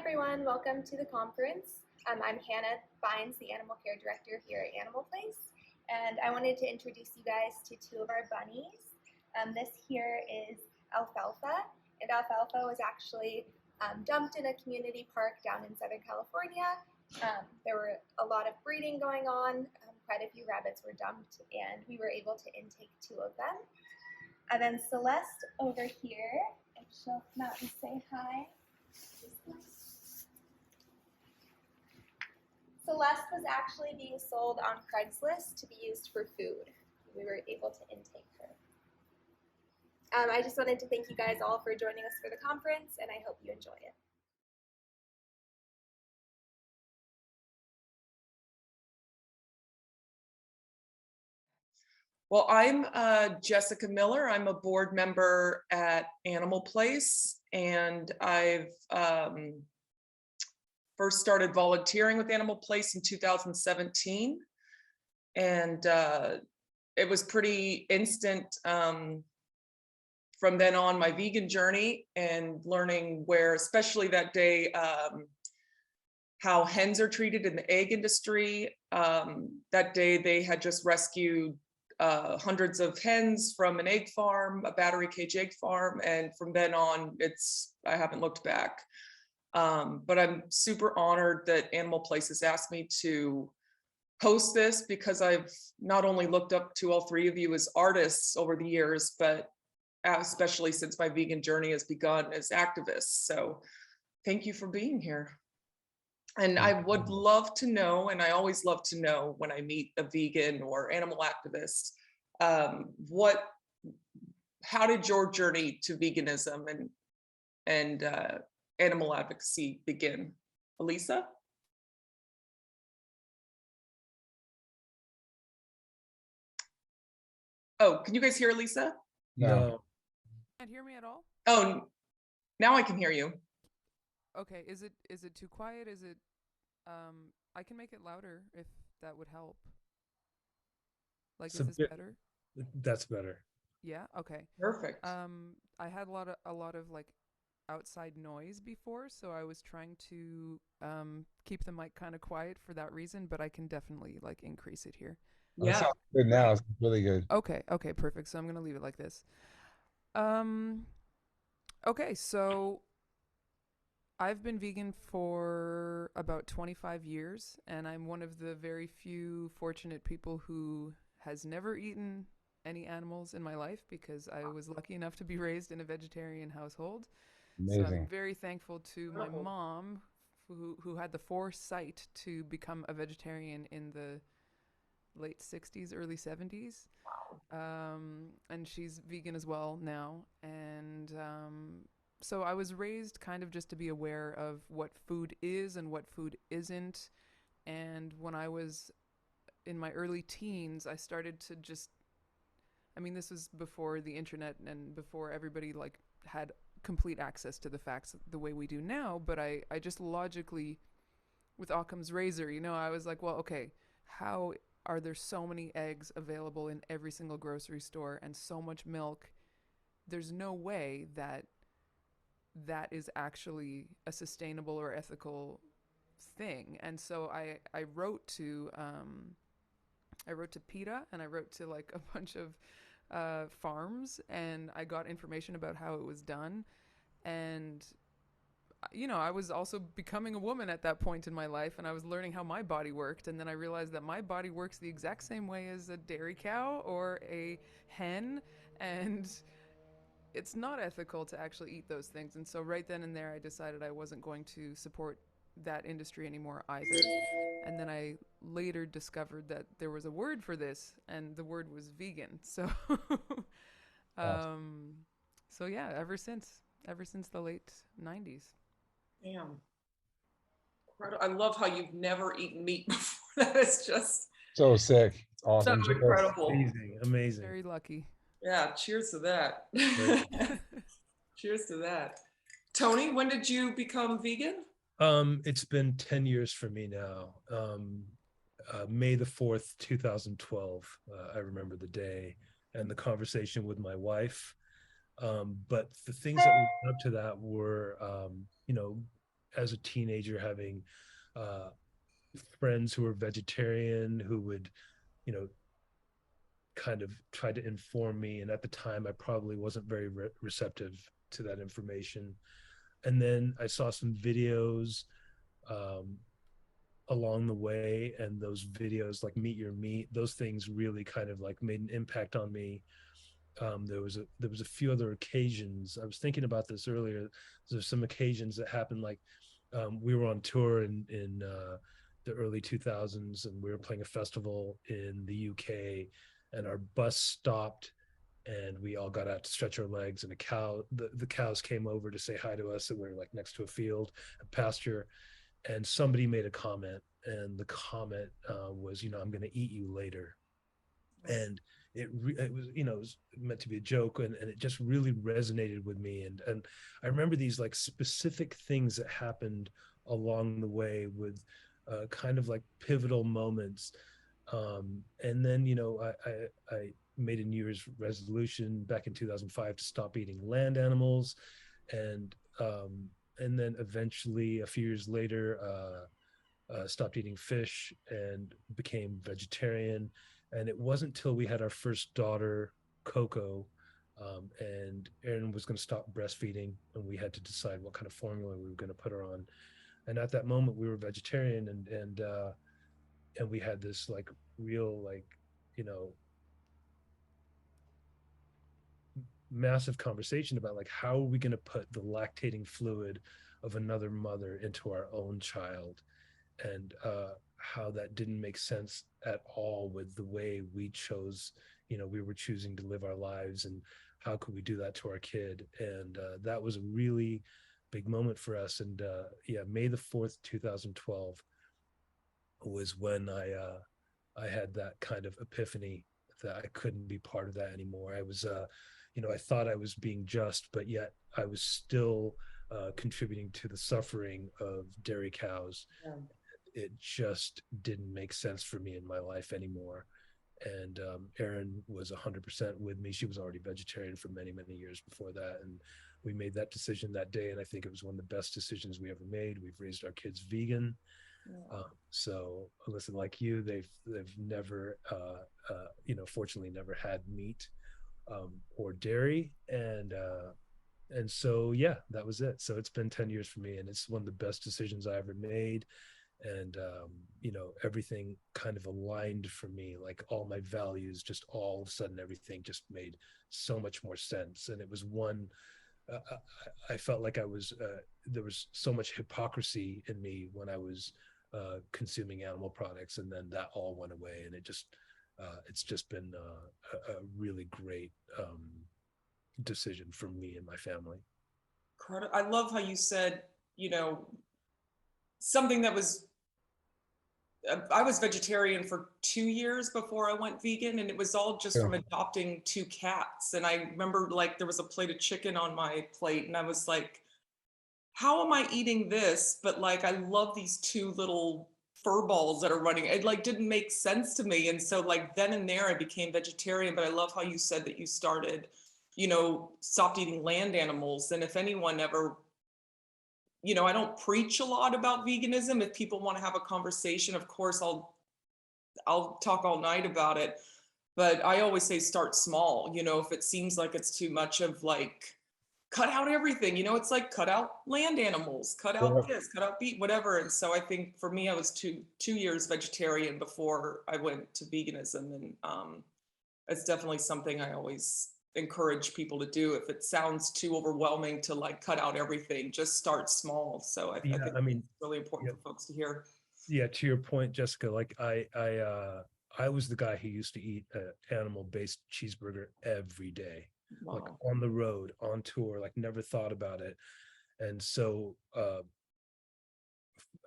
everyone, welcome to the conference. I'm Hannah Fines, the Animal Care Director here at Animal Place, and I wanted to introduce you guys to two of our bunnies. This here is Alfalfa, and Alfalfa was actually dumped in a community park down in Southern California. There were a lot of breeding going on, quite a few rabbits were dumped, and we were able to intake two of them. And then Celeste over here, and she'll come out and say hi. Celeste was actually being sold on Craigslist to be used for food. We were able to intake her. I just wanted to thank you guys all for joining us for the conference, and I hope you enjoy it. Well, I'm Jessica Miller. I'm a board member at Animal Place, and I've first started volunteering with Animal Place in 2017. And it was pretty instant from then on my vegan journey and learning where, especially that day, how hens are treated in the egg industry. That day they had just rescued hundreds of hens from an egg farm, a battery cage egg farm. And from then on, I haven't looked back. But I'm super honored that Animal Place has asked me to host this, because I've not only looked up to all three of you as artists over the years, but especially since my vegan journey has begun as activists. So thank you for being here. And I would love to know, and I always love to know when I meet a vegan or animal activist, how did your journey to veganism and animal advocacy begin? Elisa? Oh, can you guys hear Elisa? No. Can't hear me at all? Oh, now I can hear you. Okay, is it too quiet? Is it I can make it louder if that would help. Like, is this better? That's better. Yeah, okay. Perfect. I had a lot of like outside noise before, so I was trying to keep the mic kind of quiet for that reason, but I can definitely like increase it here. Yeah. That sounds good now. It's really good. Okay, perfect. So I'm gonna leave it like this. Okay, so I've been vegan for about 25 years, and I'm one of the very few fortunate people who has never eaten any animals in my life, because I was lucky enough to be raised in a vegetarian household. Amazing. So I'm very thankful to my mom who had the foresight to become a vegetarian in the late 60s, early 70s. And she's vegan as well now. And so I was raised kind of just to be aware of what food is and what food isn't. And when I was in my early teens, I started to this was before the internet and before everybody like had complete access to the facts the way we do now. But I just logically, with Occam's razor, I was like, well, okay, how are there so many eggs available in every single grocery store and so much milk? There's no way that is actually a sustainable or ethical thing. And so I wrote to PETA, and I wrote to like a bunch of farms, and I got information about how it was done. And I was also becoming a woman at that point in my life, and I was learning how my body worked. And then I realized that my body works the exact same way as a dairy cow or a hen, and it's not ethical to actually eat those things. And so right then and there, I decided I wasn't going to support that industry anymore either. And then I later discovered that there was a word for this, and the word was vegan. So so yeah, ever since the late 90s. Damn. I love how you've never eaten meat before. That is just so sick. It's awesome. so incredible. Amazing. Very lucky. Yeah, cheers to that. Cheers to that. Tony, when did you become vegan? It's been 10 years for me now. May the 4th, 2012. I remember the day and the conversation with my wife. But the things that led up to that were, as a teenager having friends who were vegetarian who would, you know, kind of try to inform me. And at the time, I probably wasn't very receptive to that information. And then I saw some videos um, along the way, and those videos like Meet Your Meat, those things really kind of like made an impact on me. There was a few other occasions. I was thinking about this earlier. There's some occasions that happened, like we were on tour in the early 2000s, and we were playing a festival in the UK, and our bus stopped, and we all got out to stretch our legs, and the cows came over to say hi to us, and we were like next to a field, a pasture, and somebody made a comment, and the comment was, you know, I'm going to eat you later. And it was, you know, it was meant to be a joke, and it just really resonated with me. And I remember these like specific things that happened along the way with kind of like pivotal moments. And then, you know, I made a New Year's resolution back in 2005 to stop eating land animals, and then eventually a few years later stopped eating fish and became vegetarian. And it wasn't till we had our first daughter, Coco, and Erin was going to stop breastfeeding, and we had to decide what kind of formula we were going to put her on. And at that moment, we were vegetarian, and we had this like real, like, you know, massive conversation about like how are we going to put the lactating fluid of another mother into our own child, and how that didn't make sense at all with the way we chose, you know, we were choosing to live our lives, and how could we do that to our kid. And that was a really big moment for us. And yeah, May the 4th 2012 was when I had that kind of epiphany that I couldn't be part of that anymore. I was you know, I thought I was being just, but yet I was still contributing to the suffering of dairy cows. Yeah. It just didn't make sense for me in my life anymore. And Erin was 100% with me. She was already vegetarian for many, many years before that. And we made that decision that day. And I think it was one of the best decisions we ever made. We've raised our kids vegan. Yeah. So listen, like you, they've never, you know, fortunately never had meat or dairy. And so, yeah, that was it. So it's been 10 years for me, and it's one of the best decisions I ever made. And you know, everything kind of aligned for me, like all my values, just all of a sudden everything just made so much more sense. And it was one I felt like I was there was so much hypocrisy in me when I was consuming animal products, and then that all went away. And it's just been a really great decision for me and my family. I love how you said, you know, something that was, I was vegetarian for 2 years before I went vegan, and it was all just from adopting 2 cats. And I remember like there was a plate of chicken on my plate, and I was like, how am I eating this? But like, I love these 2 little fur balls that are running. It like didn't make sense to me. And so like then and there I became vegetarian. But I love how you said that you started, you know, stopped eating land animals. And if anyone ever, you know, I don't preach a lot about veganism. If people want to have a conversation, of course, I'll talk all night about it. But I always say start small. You know, if it seems like it's too much of like, cut out everything, you know, it's like cut out land animals, cut out this, cut out beef, whatever. And so I think for me, I was two years vegetarian before I went to veganism. And it's definitely something I always encourage people to do. If it sounds too overwhelming to like cut out everything, just start small. So I think I mean, it's really important for folks to hear. Yeah, to your point, Jessica, like I was the guy who used to eat an animal-based cheeseburger every day. Wow. Like on the road, on tour, like never thought about it. And so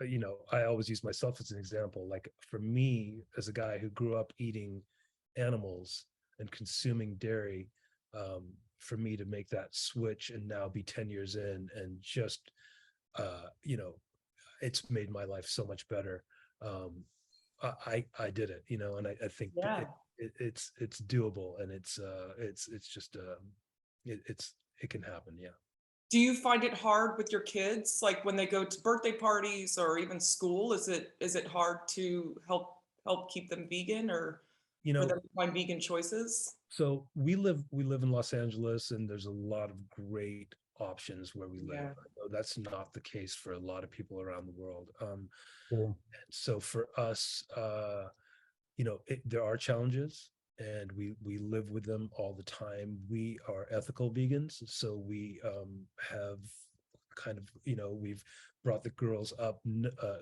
you know, I always use myself as an example. Like for me, as a guy who grew up eating animals and consuming dairy, for me to make that switch and now be 10 years in and just you know, it's made my life so much better. I did it, you know, and I think it's doable, and it's just it can happen. Yeah. Do you find it hard with your kids, like when they go to birthday parties or even school? Is it hard to help keep them vegan or You for know, them to find vegan choices? so we live in Los Angeles, and there's a lot of great options where we live. Yeah. I know that's not the case for a lot of people around the world. True. So for us, there are challenges, and we live with them all the time. We are ethical vegans, so we have kind of, we've brought the girls up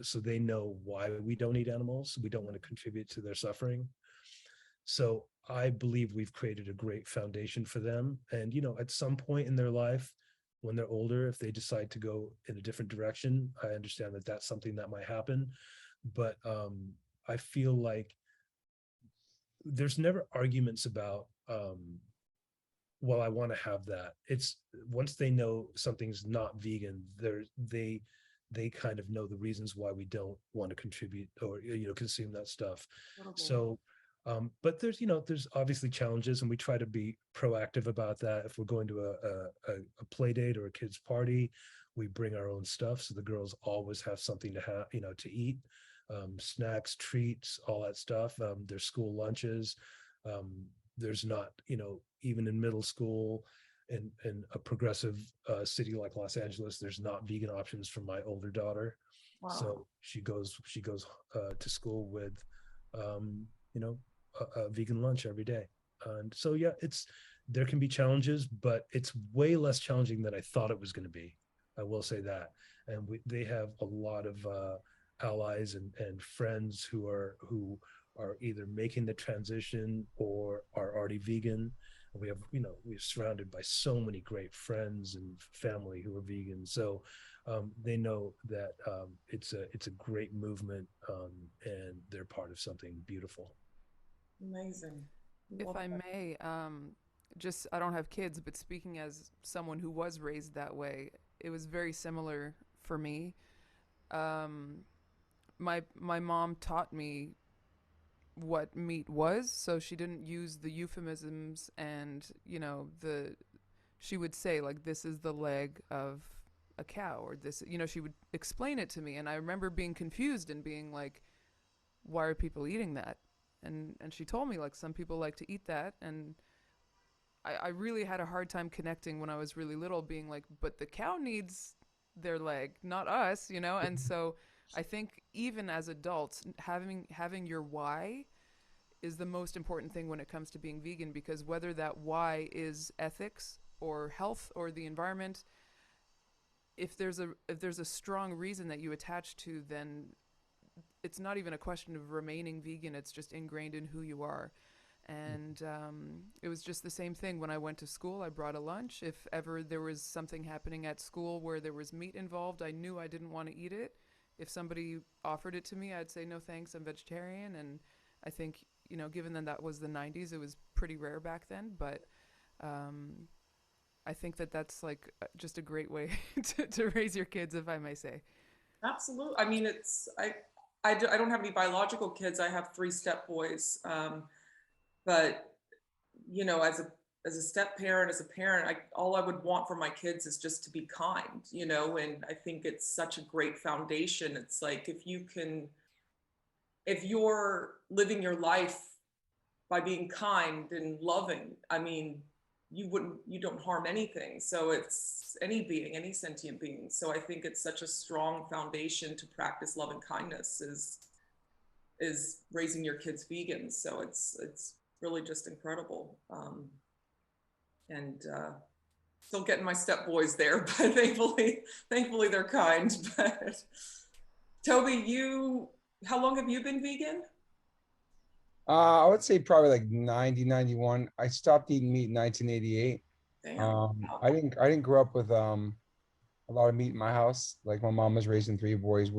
so they know why we don't eat animals. We don't want to contribute to their suffering. So I believe we've created a great foundation for them. And, at some point in their life, when they're older, if they decide to go in a different direction, I understand that that's something that might happen. But I feel like there's never arguments about, well, I want to have that. It's once they know something's not vegan, they kind of know the reasons why we don't want to contribute or consume that stuff. So but there's obviously challenges, and we try to be proactive about that. If we're going to a play date or a kid's party, we bring our own stuff, so the girls always have something to have, to eat, snacks, treats, all that stuff. There's school lunches. There's not, even in middle school, in a progressive city like Los Angeles, there's not vegan options for my older daughter. Wow. So she goes to school with a vegan lunch every day. And so yeah, there can be challenges, but it's way less challenging than I thought it was going to be. I will say that. And they have a lot of allies and friends who are either making the transition or are already vegan. And we're surrounded by so many great friends and family who are vegan. So they know that it's a great movement, and they're part of something beautiful. Amazing. If Love I that. may, just I don't have kids, but speaking as someone who was raised that way, it was very similar for me. Um, my mom taught me what meat was, so she didn't use the euphemisms and she would say like this is the leg of a cow, or this, she would explain it to me, and I remember being confused and being like, why are people eating that? And she told me like some people like to eat that, and I really had a hard time connecting when I was really little, being like, but the cow needs their leg, not us, and so I think even as adults, having your why is the most important thing when it comes to being vegan, because whether that why is ethics or health or the environment, if there's a strong reason that you attach to, then it's not even a question of remaining vegan. It's just ingrained in who you are. And it was just the same thing when I went to school. I brought a lunch. If ever there was something happening at school where there was meat involved, I knew I didn't want to eat it. If somebody offered it to me, I'd say no thanks, I'm vegetarian. And I think, given that was the 90s, it was pretty rare back then. But I think that's like just a great way to raise your kids, if I may say. Absolutely. I mean, I don't have any biological kids. I have 3 step boys. But as a step parent, as a parent, all I would want for my kids is just to be kind, and I think it's such a great foundation. It's like if you're living your life by being kind and loving, I mean, you don't harm anything. So it's any being, any sentient being. So I think it's such a strong foundation to practice love and kindness is raising your kids vegan. So it's really just incredible. And still getting my step boys there, but thankfully they're kind. But Toby, how long have you been vegan? I would say probably like 90, 91. I stopped eating meat in 1988. Damn. I didn't grow up with a lot of meat in my house. Like my mom was raising 3 boys.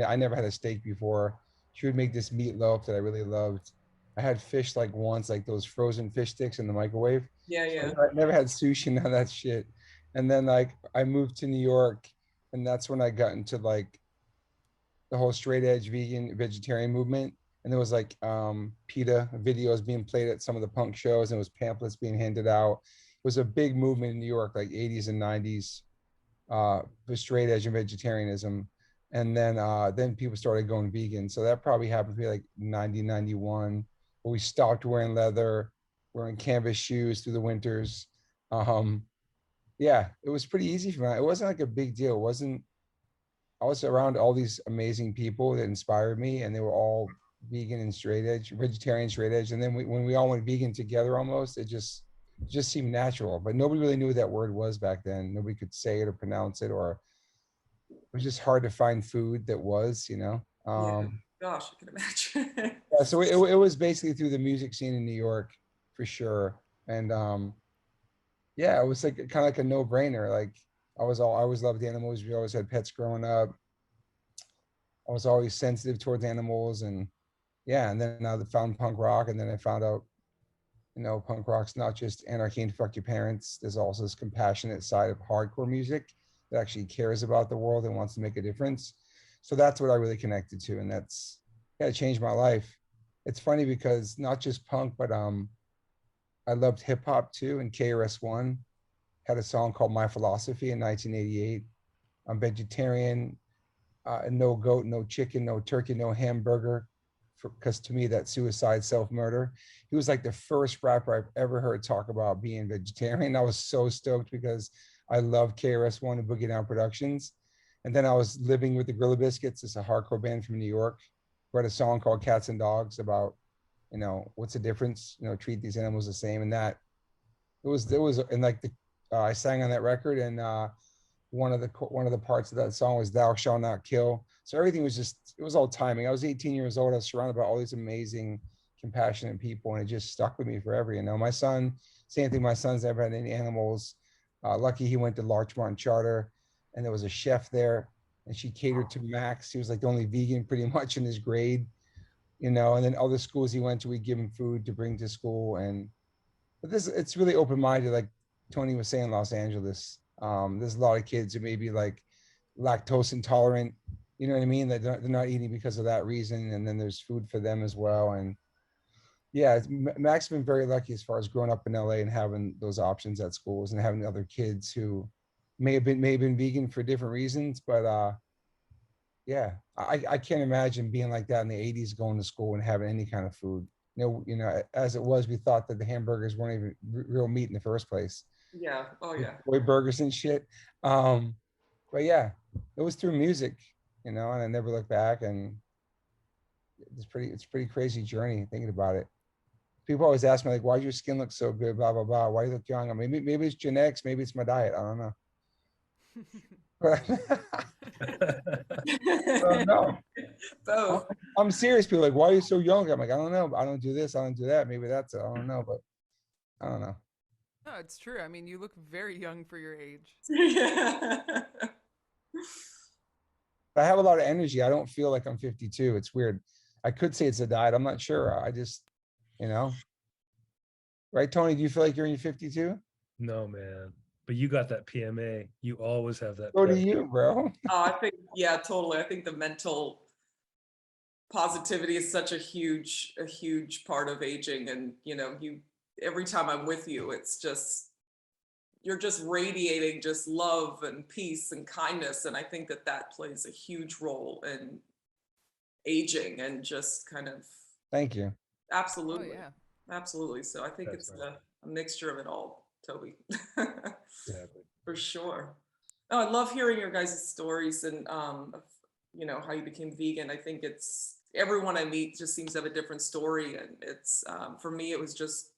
I never had a steak before. She would make this meatloaf that I really loved. I had fish like once, like those frozen fish sticks in the microwave. Yeah. I never had sushi, none of that shit. And then like I moved to New York, and that's when I got into like the whole straight edge vegan vegetarian movement. And there was like PETA videos being played at some of the punk shows, and it was pamphlets being handed out. It was a big movement in New York, like 80s and 90s. for straight edge and vegetarianism. And then people started going vegan. So that probably happened to be like 90, 91, where we stopped wearing leather, wearing canvas shoes through the winters. Um, yeah, it was pretty easy for me. It wasn't like a big deal. It wasn't, I was around all these amazing people that inspired me, and they were all vegan and straight edge, vegetarian, straight edge. And then when we all went vegan together almost, it just seemed natural. But nobody really knew what that word was back then. Nobody could say it or pronounce it, or it was just hard to find food that was, you know. Yeah. Gosh, I can imagine. Yeah, so it was basically through the music scene in New York for sure. And yeah, it was like kind of like a no-brainer. Like I always loved animals. We always had pets growing up. I was always sensitive towards animals, and yeah, and then I found punk rock, and then I found out, you know, punk rock's not just anarchy and fuck your parents. There's also this compassionate side of hardcore music that actually cares about the world and wants to make a difference. So that's what I really connected to, and that's, yeah, it changed my life. It's funny because not just punk, but I loved hip hop too. And KRS-One had a song called My Philosophy in 1988. I'm vegetarian, no goat, no chicken, no turkey, no hamburger, because to me that's suicide, self-murder. He was like the first rapper I've ever heard talk about being vegetarian. I was so stoked because I love KRS-One and Boogie Down Productions. And then I was living with the Gorilla Biscuits. It's a hardcore band from New York, who had a song called Cats and Dogs about, you know, what's the difference, you know, treat these animals the same. And that and like I sang on that record, and one of the parts of that song was "Thou shalt not kill." So everything was just, it was all timing. I was 18 years old. I was surrounded by all these amazing, compassionate people, and it just stuck with me forever. You know, my son, same thing. My son's never had any animals. Lucky he went to Larchmont Charter, and there was a chef there, and she catered to Max. He was like the only vegan pretty much in his grade, you know. And then other schools he went to, we'd give him food to bring to school. And but it's really open-minded, like Tony was saying, Los Angeles. There's a lot of kids who may be like lactose intolerant, you know what I mean? They're not eating because of that reason. And then there's food for them as well. And yeah, Mac's been very lucky as far as growing up in LA and having those options at schools and having other kids who may have been vegan for different reasons. But yeah, I can't imagine being like that in the 80s, going to school and having any kind of food. You know, as it was, we thought that the hamburgers weren't even real meat in the first place. Yeah. Oh yeah. Boy burgers and shit. But yeah, it was through music, you know, and I never looked back. And it's a pretty crazy journey thinking about it. People always ask me like, why does your skin look so good? Blah blah blah. Why do you look young? Maybe it's genetics. Maybe it's my diet. I don't know. I don't know. Both. I'm serious. People are like, why are you so young? I'm like, I don't know. I don't do this. I don't do that. Maybe that's it. I don't know, but I don't know. No, it's true. I mean, you look very young for your age. Yeah. I have a lot of energy. I don't feel like I'm 52. It's weird. I could say it's a diet. I'm not sure. I just, you know. Right, Tony? Do you feel like you're in your 52? No, man. But you got that PMA. You always have that. So do you, bro. I think, yeah, totally. I think the mental positivity is such a huge part of aging. And, you know, every time I'm with you, it's just, you're just radiating just love and peace and kindness. And I think that plays a huge role in aging and just kind of. Thank you. Absolutely. Oh, yeah. Absolutely. So I think That's it's right. a mixture of it all, Toby. Exactly. For sure. Oh, I love hearing your guys' stories and of, you know, how you became vegan. I think it's everyone I meet just seems to have a different story. And it's for me, it was just,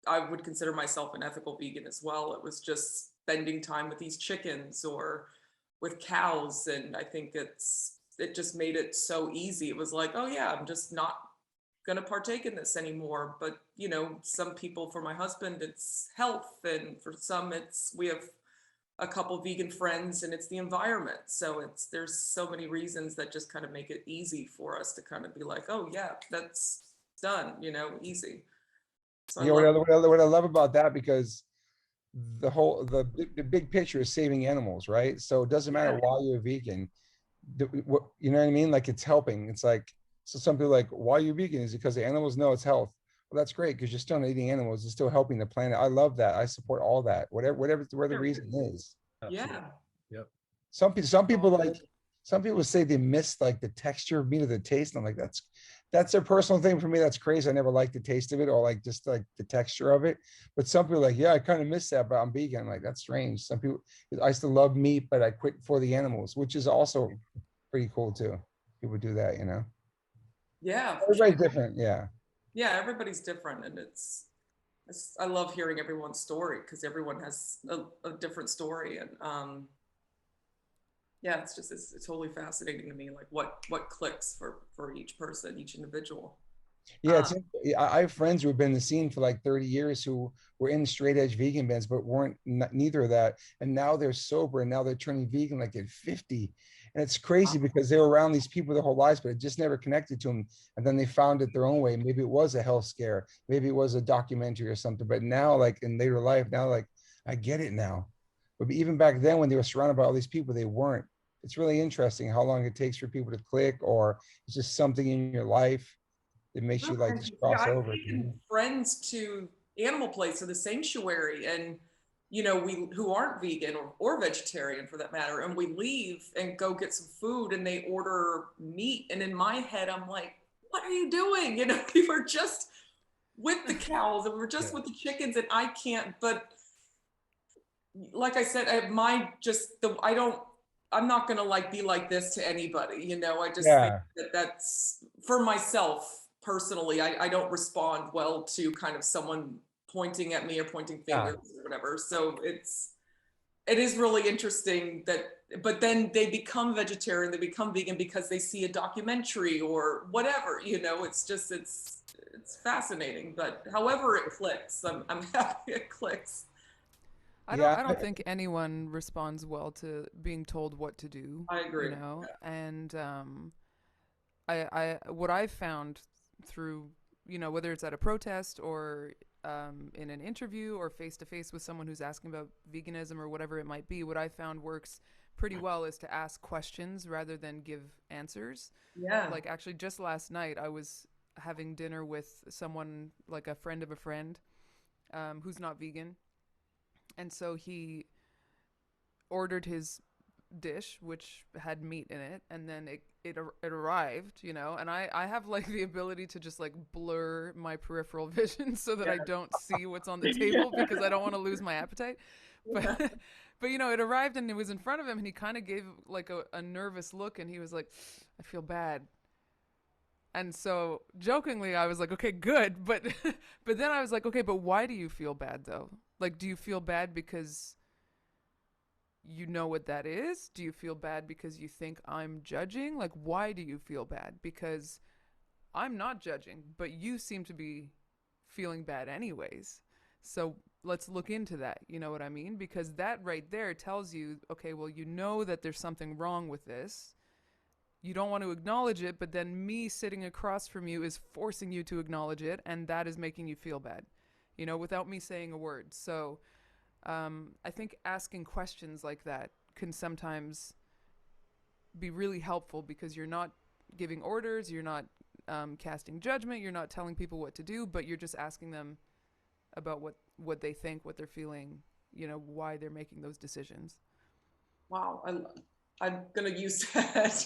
I would consider myself an ethical vegan as well. It was just spending time with these chickens or with cows. And I think it just made it so easy. It was like, oh yeah, I'm just not going to partake in this anymore. But, you know, some people, for my husband, it's health. And for some, we have a couple vegan friends and it's the environment. So there's so many reasons that just kind of make it easy for us to kind of be like, oh yeah, that's done, you know, easy. So You know what I love about that, because the big picture is saving animals, right? So it doesn't matter why you're vegan. You know what I mean? Like, it's helping. It's like, so some people are like, why are you vegan? Is it because the animals know it's health? Well, that's great, because you're still not eating animals. It's still helping the planet. I love that. I support all that. Whatever the reason is. yeah, Absolutely. Yep. Some people Oh, like, good. some people say they miss like the texture of meat or the taste. And I'm like, that's a personal thing for me. That's crazy. I never liked the taste of it or like just like the texture of it. But some people are like, yeah, I kind of miss that, but I'm vegan. I'm like, that's strange. Some people, I still love meat, but I quit for the animals, which is also pretty cool too. People do that, you know. Yeah, for sure. Everybody's different. Yeah. Yeah, everybody's different, and I love hearing everyone's story because everyone has a different story, and yeah, it's totally fascinating to me, like what clicks for each person, each individual. Yeah, Uh, I have friends who have been in the scene for like 30 years who were in straight edge vegan bands, but weren't neither of that. And now they're sober and now they're turning vegan like at 50. And it's crazy because they were around these people their whole lives, but it just never connected to them. And then they found it their own way. Maybe it was a health scare, maybe it was a documentary or something. But now, like in later life, now like I get it now. But even back then when they were surrounded by all these people, they weren't. It's really interesting how long it takes for people to click, or it's just something in your life it makes you like just yeah, cross I've over. taken friends to Animal Place or the sanctuary, and we who aren't vegan or vegetarian for that matter, and we leave and go get some food, and they order meat, and in my head, I'm like, what are you doing? We were just with the cows, and we were just Yeah. with the chickens, and I can't. But like I said, I'm not gonna like be like this to anybody. I just think Yeah, that that's for myself personally. I don't respond well to kind of someone pointing at me or pointing yeah, fingers or whatever. So it is really interesting but then they become vegetarian, they become vegan because they see a documentary or whatever. It's fascinating. But however it clicks, I'm happy it clicks. yeah. I don't think anyone responds well to being told what to do, I agree. And what I've found through, whether it's at a protest or in an interview or face to face with someone who's asking about veganism or whatever it might be, what I found works pretty well is to ask questions rather than give answers. Yeah. Like actually just last night I was having dinner with someone, like a friend of a friend, who's not vegan, and so he ordered his dish which had meat in it, and then it arrived, and I have like the ability to just like blur my peripheral vision so that I don't see what's on the table because I don't want to lose my appetite. But but it arrived and it was in front of him, and he kind of gave like a nervous look, and he was like, I feel bad. And so jokingly I was like, okay, good. But but then I was like, okay, but why do you feel bad though? Like, do you feel bad because you know what that is? Do you feel bad because you think I'm judging? Like, why do you feel bad? Because I'm not judging, but you seem to be feeling bad anyways. So let's look into that. You know what I mean? Because that right there tells you, okay, well, you know that there's something wrong with this. You don't want to acknowledge it, but then me sitting across from you is forcing you to acknowledge it, and that is making you feel bad, without me saying a word. So I think asking questions like that can sometimes be really helpful because you're not giving orders, you're not casting judgment, you're not telling people what to do, but you're just asking them about what they think, what they're feeling, why they're making those decisions. Wow. I'm gonna use that.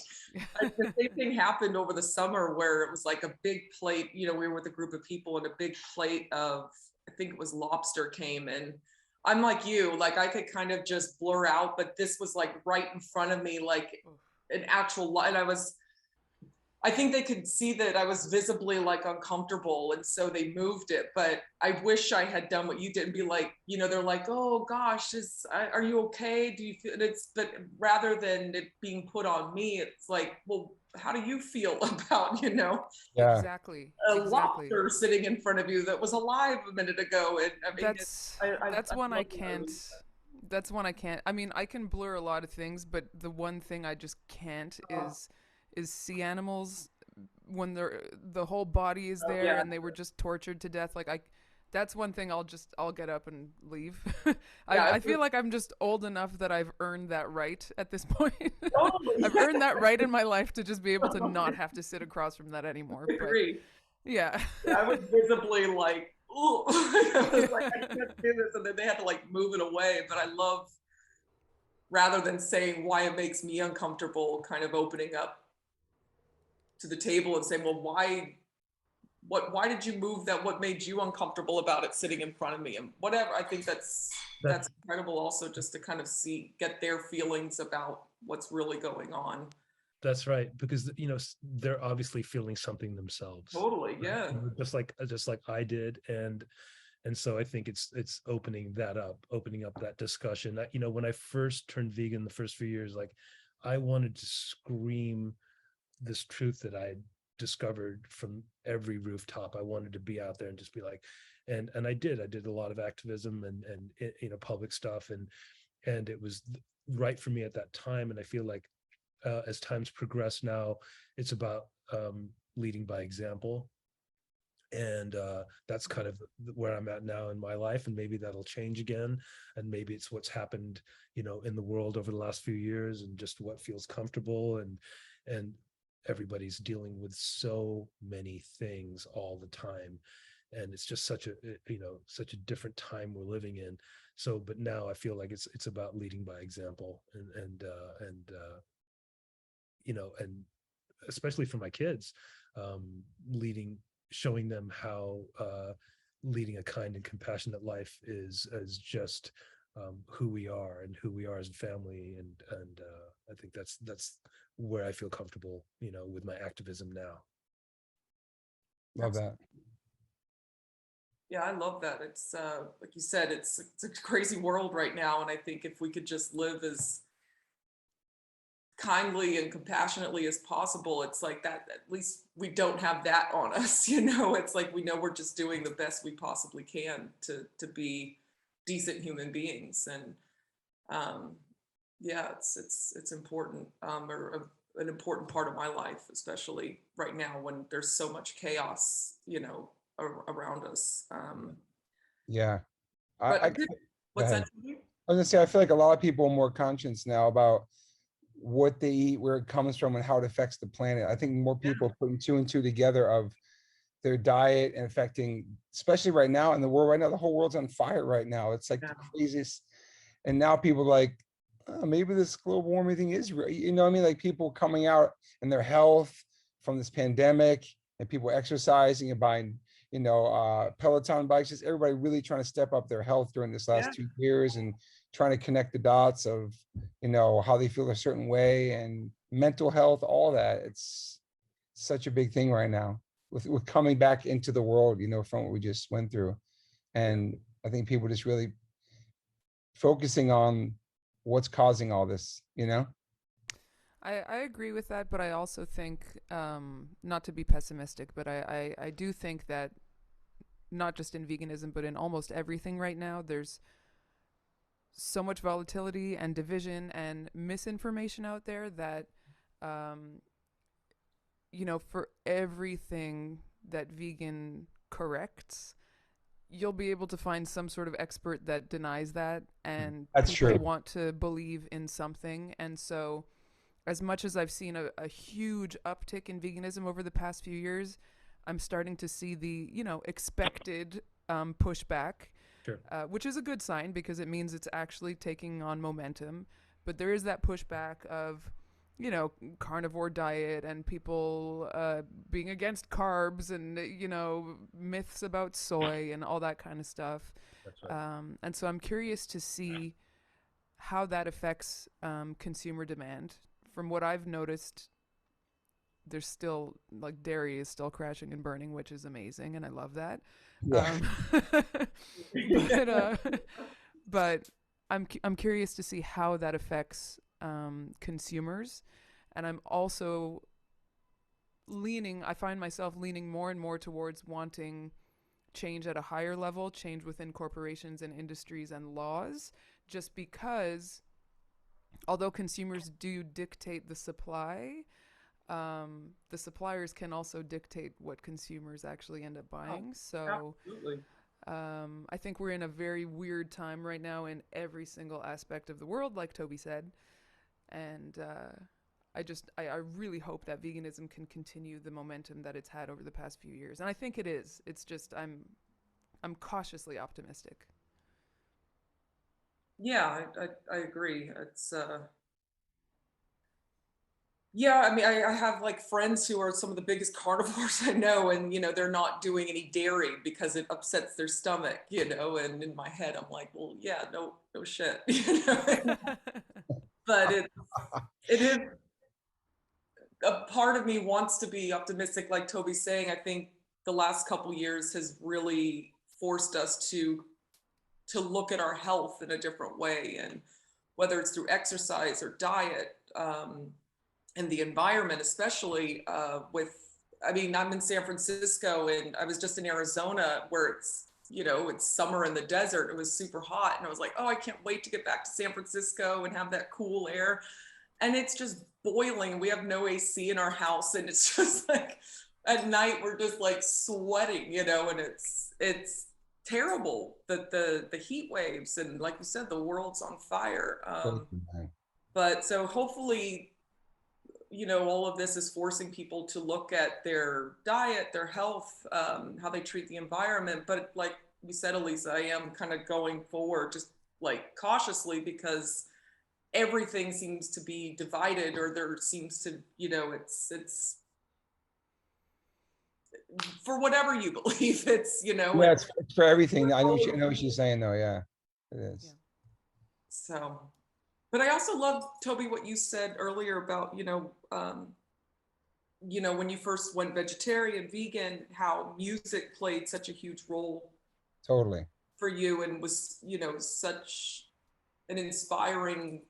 The same thing happened over the summer where it was like a big plate. We were with a group of people, and a big plate of, I think it was lobster, came, and I'm like you, like I could kind of just blur out, but this was like right in front of me, like an actual lot. And I think they could see that I was visibly like uncomfortable, and so they moved it. But I wish I had done what you did and be like, they're like, oh gosh, are you okay? Do you feel? But rather than it being put on me, it's like, well, how do you feel about yeah, Exactly. a Exactly. lobster sitting in front of you that was alive a minute ago? And I mean, That's I one I love that. can't. That's one I can't. I mean, I can blur a lot of things, but the one thing I just can't is see animals when the whole body is there Yeah. and they were just tortured to death. Like that's one thing I'll get up and leave. Yeah, I feel like I'm just old enough that I've earned that right at this point. totally. I've earned that right in my life to just be able to not have to sit across from that anymore. I But agree. yeah. I was visibly like, ooh, I was like, I can't do this, and then they had to like move it away. But I love rather than saying why it makes me uncomfortable, kind of opening up to the table and saying, well, why did you move that? What made you uncomfortable about it sitting in front of me? And whatever, I think that's incredible also, just to kind of get their feelings about what's really going on. That's right, because they're obviously feeling something themselves. Totally, yeah. Just like I did, and so I think it's opening up that discussion. When I first turned vegan, the first few years, like I wanted to scream this truth that I discovered from every rooftop. I wanted to be out there and just be like, and I did a lot of activism and public stuff, and it was right for me at that time. And I feel like as times progress now, it's about leading by example. And that's kind of where I'm at now in my life, and maybe that'll change again, and maybe it's what's happened in the world over the last few years, and just what feels comfortable, and everybody's dealing with so many things all the time, and it's just such a different time we're living in. So but now I feel like it's about leading by example, and especially for my kids, showing them how leading a kind and compassionate life is just who we are as a family, and I think that's where I feel comfortable, with my activism now. Love that. Yeah, I love that. It's like you said, it's a crazy world right now, and I think if we could just live as kindly and compassionately as possible, it's like that, at least we don't have that on us. It's like we know we're just doing the best we possibly can to be decent human beings. And yeah, it's important, or an important part of my life, especially right now when there's so much chaos around us. Yeah. But Go what's ahead. that? I was gonna say, I feel like a lot of people are more conscious now about what they eat, where it comes from, and how it affects the planet. I think more people are putting two and two together of their diet and affecting, especially right now in the world right now, the whole world's on fire right now. It's like the craziest. And now people are like, oh, maybe this global warming thing is real. You know what I mean? Like people coming out in their health from this pandemic, and people exercising and buying, Peloton bikes, just everybody really trying to step up their health during this last 2 years, and trying to connect the dots of, how they feel a certain way, and mental health, all that. It's such a big thing right now with coming back into the world, from what we just went through. And I think people just really focusing on what's causing all this, I agree with that, but I also think, not to be pessimistic, but I do think that not just in veganism, but in almost everything right now, there's so much volatility and division and misinformation out there that, for everything that vegan corrects, you'll be able to find some sort of expert that denies that, and That's people true. want to believe in something. And so as much as I've seen a huge uptick in veganism over the past few years, I'm starting to see the, expected pushback, Sure. which is a good sign because it means it's actually taking on momentum. But there is that pushback of, carnivore diet and people being against carbs and, myths about soy and all that kind of stuff. That's right. And so I'm curious to see how that affects consumer demand. From what I've noticed, there's still, like, dairy is still crashing and burning, which is amazing, and I love that. Yeah. But I'm curious to see how that affects consumers, and I'm also I find myself leaning more and more towards wanting change at a higher level, change within corporations and industries and laws, just because although consumers do dictate the supply, the suppliers can also dictate what consumers actually end up buying. So Absolutely. I think we're in a very weird time right now in every single aspect of the world, like Toby said. And I really hope that veganism can continue the momentum that it's had over the past few years. And I think it is. It's just I'm cautiously optimistic. Yeah, I agree. It's yeah, I mean, I have like friends who are some of the biggest carnivores I know, and they're not doing any dairy because it upsets their stomach, and in my head, I'm like, well, yeah, no, no shit, but it is a part of me wants to be optimistic, like Toby's saying. I think the last couple years has really forced us to look at our health in a different way, and whether it's through exercise or diet, and the environment, especially I mean, I'm in San Francisco and I was just in Arizona where it's summer in the desert. It was super hot. And I was like, oh, I can't wait to get back to San Francisco and have that cool air. And it's just boiling. We have no AC in our house. And it's just like at night, we're just like sweating, and it's terrible that the heat waves, and like you said, the world's on fire. Crazy, man. But so hopefully, all of this is forcing people to look at their diet, their health, how they treat the environment. But like you said, Elisa, I am kind of going forward just like cautiously, because everything seems to be divided, or there seems to, it's for whatever you believe. It's, Yeah, it's for everything. I know what she's saying though. Yeah, it is. Yeah. so. But I also love, Toby, what you said earlier about, when you first went vegetarian, vegan, how music played such a huge role Totally. for you, and was, such an inspiring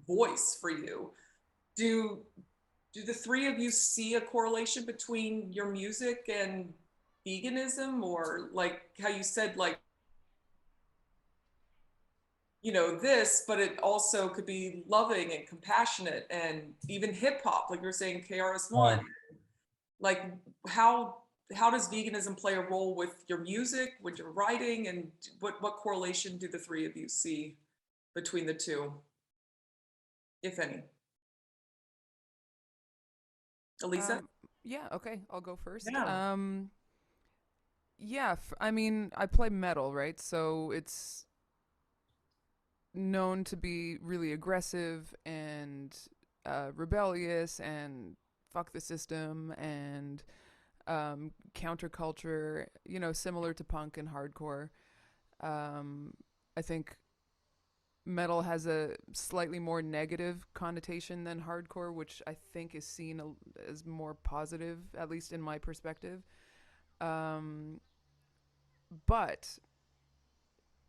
voice for you. Do the three of you see a correlation between your music and veganism, or like how you said, like, this, but it also could be loving and compassionate, and even hip hop, like you're saying, KRS-One. Like, how does veganism play a role with your music, with your writing, and what correlation do the three of you see between the two, if any? Elisa? Yeah, okay, I'll go first. Yeah. Yeah, I mean, I play metal, right? So it's known to be really aggressive and rebellious and fuck the system and counterculture, similar to punk and hardcore. I think metal has a slightly more negative connotation than hardcore, which I think is seen as more positive, at least in my perspective. Um, but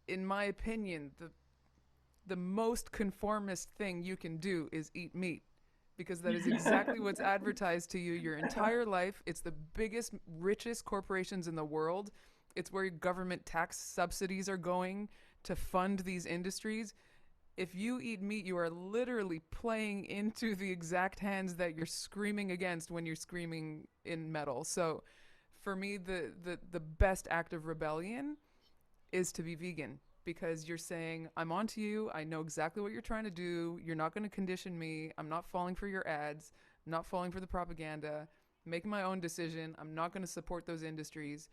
in my opinion, the most conformist thing you can do is eat meat, because that is exactly what's advertised to you your entire life. It's the biggest, richest corporations in the world. It's where government tax subsidies are going to fund these industries. If you eat meat, you are literally playing into the exact hands that you're screaming against when you're screaming in metal. So for me, the best act of rebellion is to be vegan, because you're saying, I'm onto you. I know exactly what you're trying to do. You're not going to condition me. I'm not falling for your ads. I'm not falling for the propaganda. I'm making my own decision. I'm not going to support those industries.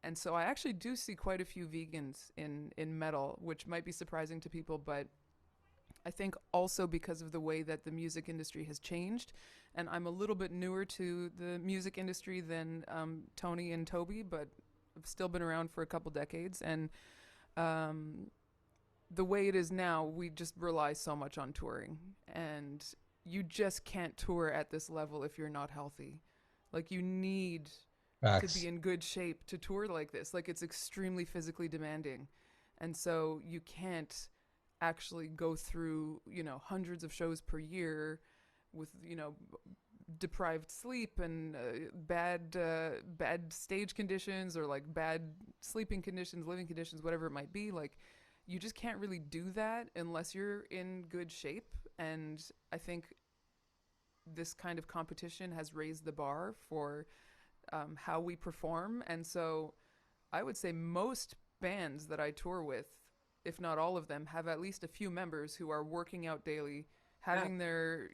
And so I actually do see quite a few vegans in metal, which might be surprising to people, but I think also because of the way that the music industry has changed. And I'm a little bit newer to the music industry than Tony and Toby, but I've still been around for a couple decades. And the way it is now, we just rely so much on touring. And you just can't tour at this level if you're not healthy. Like, you need Facts. to be in good shape to tour like this. Like, it's extremely physically demanding. And so you can't actually go through, hundreds of shows per year with, deprived sleep and bad stage conditions, or like bad sleeping conditions, living conditions, whatever it might be. Like, you just can't really do that unless you're in good shape. And I think this kind of competition has raised the bar for how we perform. And so I would say most bands that I tour with, if not all of them, have at least a few members who are working out daily, having their,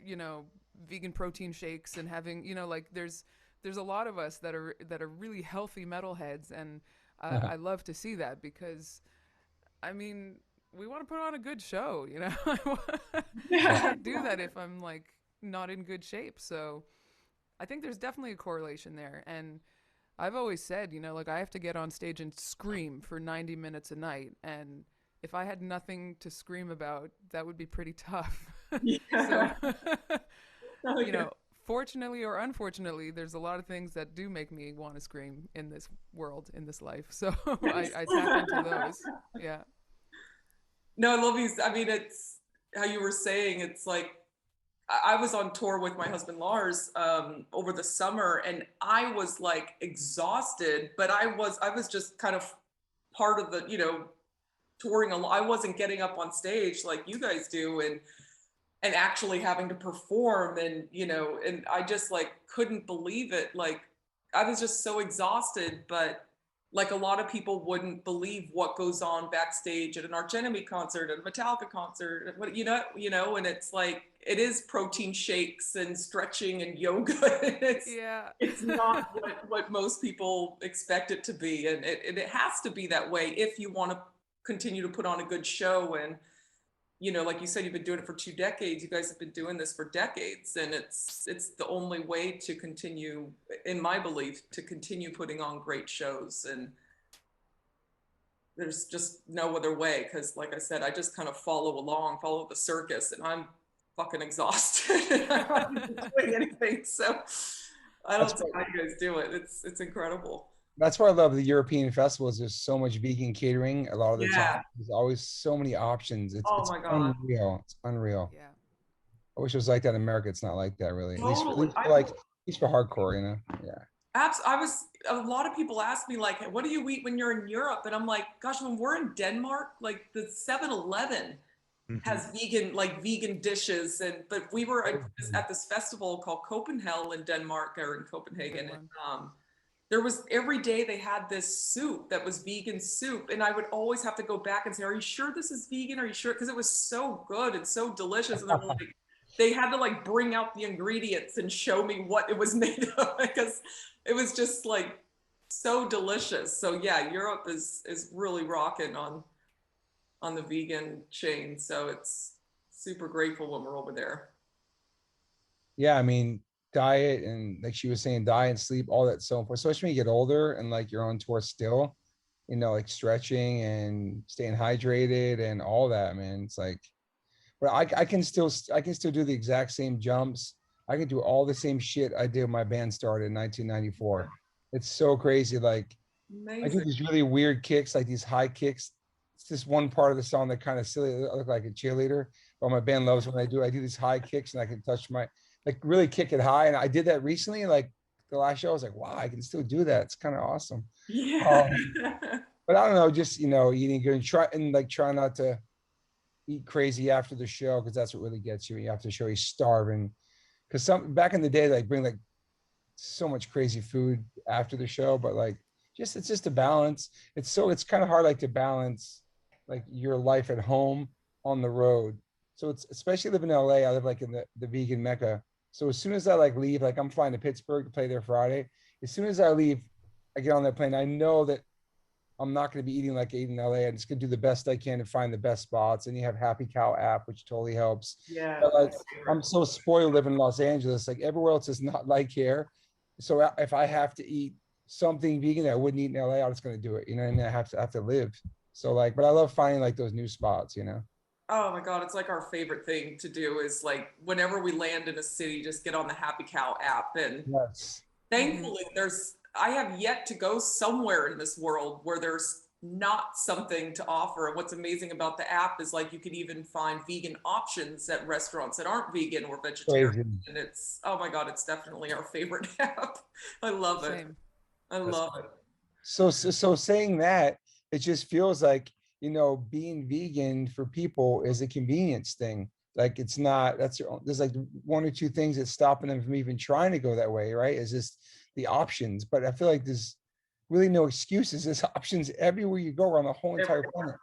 vegan protein shakes, and having, like, there's a lot of us that are really healthy metalheads. And I love to see that, because I mean, we want to put on a good show, you know. I can't do that if I'm like not in good shape. So I think there's definitely a correlation there. And I've always said, you know, like I have to get on stage and scream for 90 minutes a night. And if I had nothing to scream about, that would be pretty tough. Yeah. So, Oh, you know, fortunately or unfortunately, there's a lot of things that do make me want to scream in this world, in this life. So I tap into those. Yeah. No, I love these. I mean, it's how you were saying, it's like I was on tour with my husband Lars over the summer, and I was like exhausted, but I was just kind of part of the, you know, touring along. I wasn't getting up on stage like you guys do, and actually having to perform, and you know, and I just like couldn't believe it. Like I was just so exhausted, but like a lot of people wouldn't believe what goes on backstage at an Arch Enemy concert, at a Metallica concert, what you know, and it's like it is protein shakes and stretching and yoga. Yeah. It's not what most people expect it to be, and it has to be that way if you want to continue to put on a good show. And you know, like you said, you've been doing it for 2 decades. You guys have been doing this for decades, and it's the only way to continue, in my belief, to continue putting on great shows. And there's just no other way, because like I said, I just kind of follow the circus, and I'm fucking exhausted. I'm not doing anything, so I don't That's see how you guys do it. It's incredible. That's why I love the European festivals. There's so much vegan catering a lot of the Yeah. time. There's always so many options. Oh It's my God. unreal. It's unreal. Yeah. I wish it was like that in America. It's not like that really. At least, Totally. at least for hardcore, you know? Yeah. A lot of people ask me like, what do you eat when you're in Europe? And I'm like, gosh, when we're in Denmark, like the 7-Eleven has vegan dishes. But we were at this festival called Copenhagen in Denmark, or in Copenhagen. Good And there was, every day they had this soup that was vegan soup. And I would always have to go back and say, are you sure this is vegan? Are you sure? Because it was so good and so delicious. And they had to like bring out the ingredients and show me what it was made of, because it was just like so delicious. So yeah, Europe is really rocking on the vegan chain. So it's super grateful when we're over there. Yeah, I mean, diet and like she was saying, diet, sleep, all that's so important, especially when you get older and like you're on tour still, you know, like stretching and staying hydrated and all that, man. It's like, but I can still do the exact same jumps. I can do all the same shit I did when my band started in 1994. It's so crazy. Like I do Amazing. these really weird kicks, like these high kicks. It's just one part of the song that kind of silly. I look like a cheerleader. But my band loves when I do these high kicks and I can touch my, like really kick it high. And I did that recently. Like the last show, I was like, wow, I can still do that. It's kind of awesome. Yeah. But I don't know, just, you know, eating good and try not to eat crazy after the show, because that's what really gets you. You have to show you're starving. Because back in the day, like bring like so much crazy food after the show, but like it's just a balance. It's kind of hard like to balance like your life at home on the road. So it's, especially living in LA, I live like in the vegan mecca. So as soon as I like leave, like I'm flying to Pittsburgh to play there Friday. As soon as I leave, I get on that plane. I know that I'm not going to be eating like I eat in LA. I'm just going to do the best I can to find the best spots. And you have Happy Cow app, which totally helps. Yeah. But like, I'm so spoiled living in Los Angeles. Like everywhere else is not like here. So if I have to eat something vegan that I wouldn't eat in LA, I'm just going to do it. You know, and I have to live. So like, but I love finding like those new spots, you know? Oh my God, it's like our favorite thing to do is like whenever we land in a city, just get on the Happy Cow app. And Yes. thankfully I have yet to go somewhere in this world where there's not something to offer. And what's amazing about the app is like you can even find vegan options at restaurants that aren't vegan or vegetarian. Crazy. And it's, oh my God, it's definitely our favorite app. I love it. Same. I love it. So saying that, it just feels like, you know, being vegan for people is a convenience thing. Like it's not, there's like 1 or 2 things that's stopping them from even trying to go that way, right? Is just the options. But I feel like there's really no excuses. There's options everywhere you go around the whole entire planet.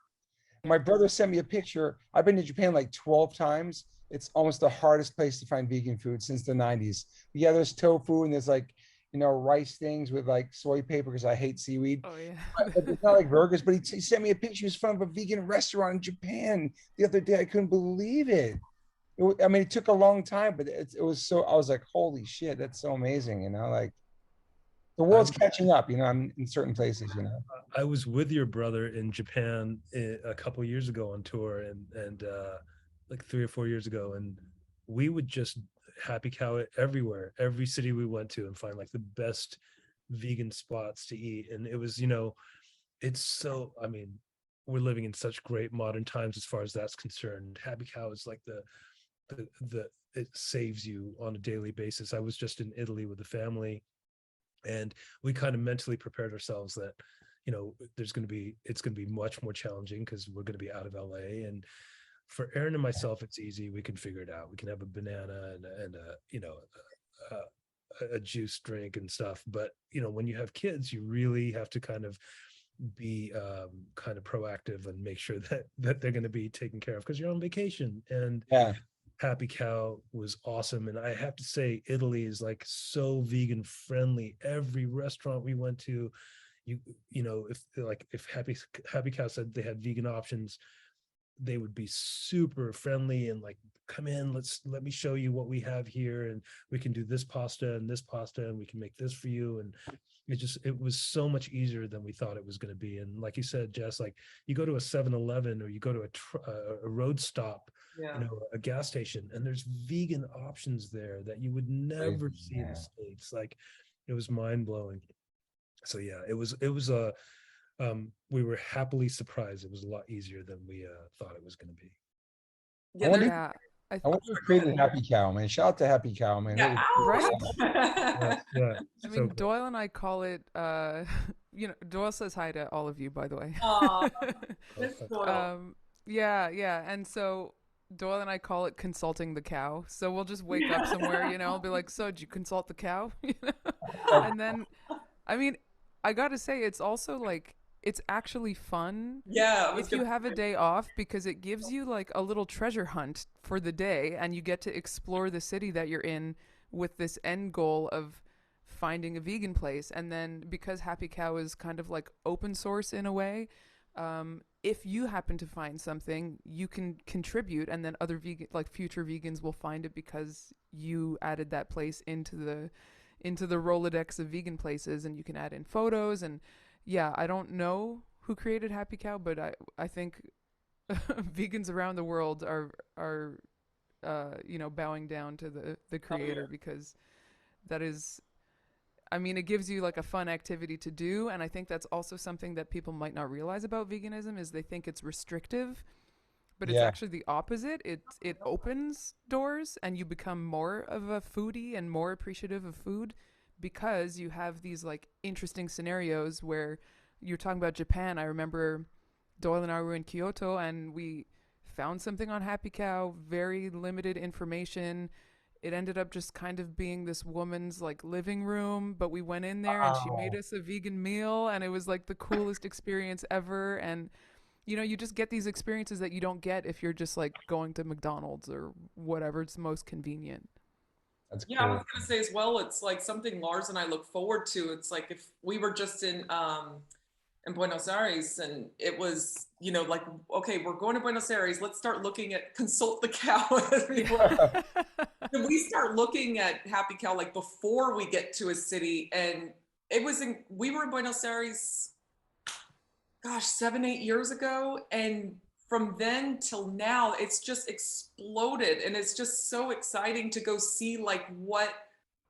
My brother sent me a picture. I've been to Japan like 12 times. It's almost the hardest place to find vegan food since the 90s. Yeah, there's tofu and there's like, rice things with like soy paper because I hate seaweed. Oh yeah. But it's not like burgers. But he sent me a picture. He was from a vegan restaurant in Japan the other day. I couldn't believe it. I mean, it took a long time, but it was so. I was like, holy shit, that's so amazing. Like the world's catching up. In certain places. I was with your brother in Japan a couple years ago on tour, and like 3 or 4 years ago, and we would just happy cow it everywhere, every city we went to, and find like the best vegan spots to eat. And it was, it's so. I mean, we're living in such great modern times as far as that's concerned. Happy cow is like the it saves you on a daily basis. I was just in Italy with the family, and we kind of mentally prepared ourselves that it's going to be much more challenging because we're going to be out of LA. And for Aaron and myself, it's easy. We can figure it out. We can have a banana and a juice drink and stuff. But when you have kids, you really have to kind of be kind of proactive and make sure that they're going to be taken care of because you're on vacation. And Yeah. Happy Cow was awesome. And I have to say, Italy is like so vegan friendly. Every restaurant we went to, if Happy Cow said they had vegan options, they would be super friendly and like, come in, let me show you what we have here, and we can do this pasta and we can make this for you. And it was so much easier than we thought it was going to be. And like you said, Jess, like you go to a 7-Eleven or you go to a road stop, a gas station, and there's vegan options there that you would never see in the States. Like it was mind blowing. So yeah, it was we were happily surprised. It was a lot easier than we thought it was going to be. Yeah, wonder- Yeah. I wonder who created Happy Cow, man. Shout out to Happy Cow, man. Yeah. Right? Yeah. I mean, Doyle and I call it, Doyle says hi to all of you, by the way. Aw, Miss Doyle. Yeah. And so Doyle and I call it consulting the cow. So we'll just wake up somewhere, I'll be like, so did you consult the cow? And then, I mean, I got to say, it's also like, it's actually fun Yeah, if you have a day off because it gives you like a little treasure hunt for the day and you get to explore the city that you're in with this end goal of finding a vegan place. And then because Happy Cow is kind of like open source in a way, if you happen to find something, you can contribute, and then other future vegans will find it because you added that place into the Rolodex of vegan places, and you can add in photos. And yeah, I don't know who created Happy Cow, but I think vegans around the world are bowing down to the creator because that is, I mean, it gives you like a fun activity to do. And I think that's also something that people might not realize about veganism is they think it's restrictive, but it's actually the opposite. It opens doors and you become more of a foodie and more appreciative of food because you have these like interesting scenarios where you're talking about Japan. I remember Doyle and I were in Kyoto and we found something on Happy Cow, very limited information. It ended up just kind of being this woman's like living room, but we went in there and she made us a vegan meal and it was like the coolest experience ever. And you just get these experiences that you don't get if you're just like going to McDonald's or whatever. It's most convenient. That's Yeah, I cool. was gonna say as well, it's like something Lars and I look forward to. It's like if we were just in Buenos Aires and it was, like, okay, we're going to Buenos Aires, let's start looking at Consult the Cow. We start looking at Happy Cow like before we get to a city, and we were in Buenos Aires, gosh, 7-8 years ago, and from then till now it's just exploded, and it's just so exciting to go see like what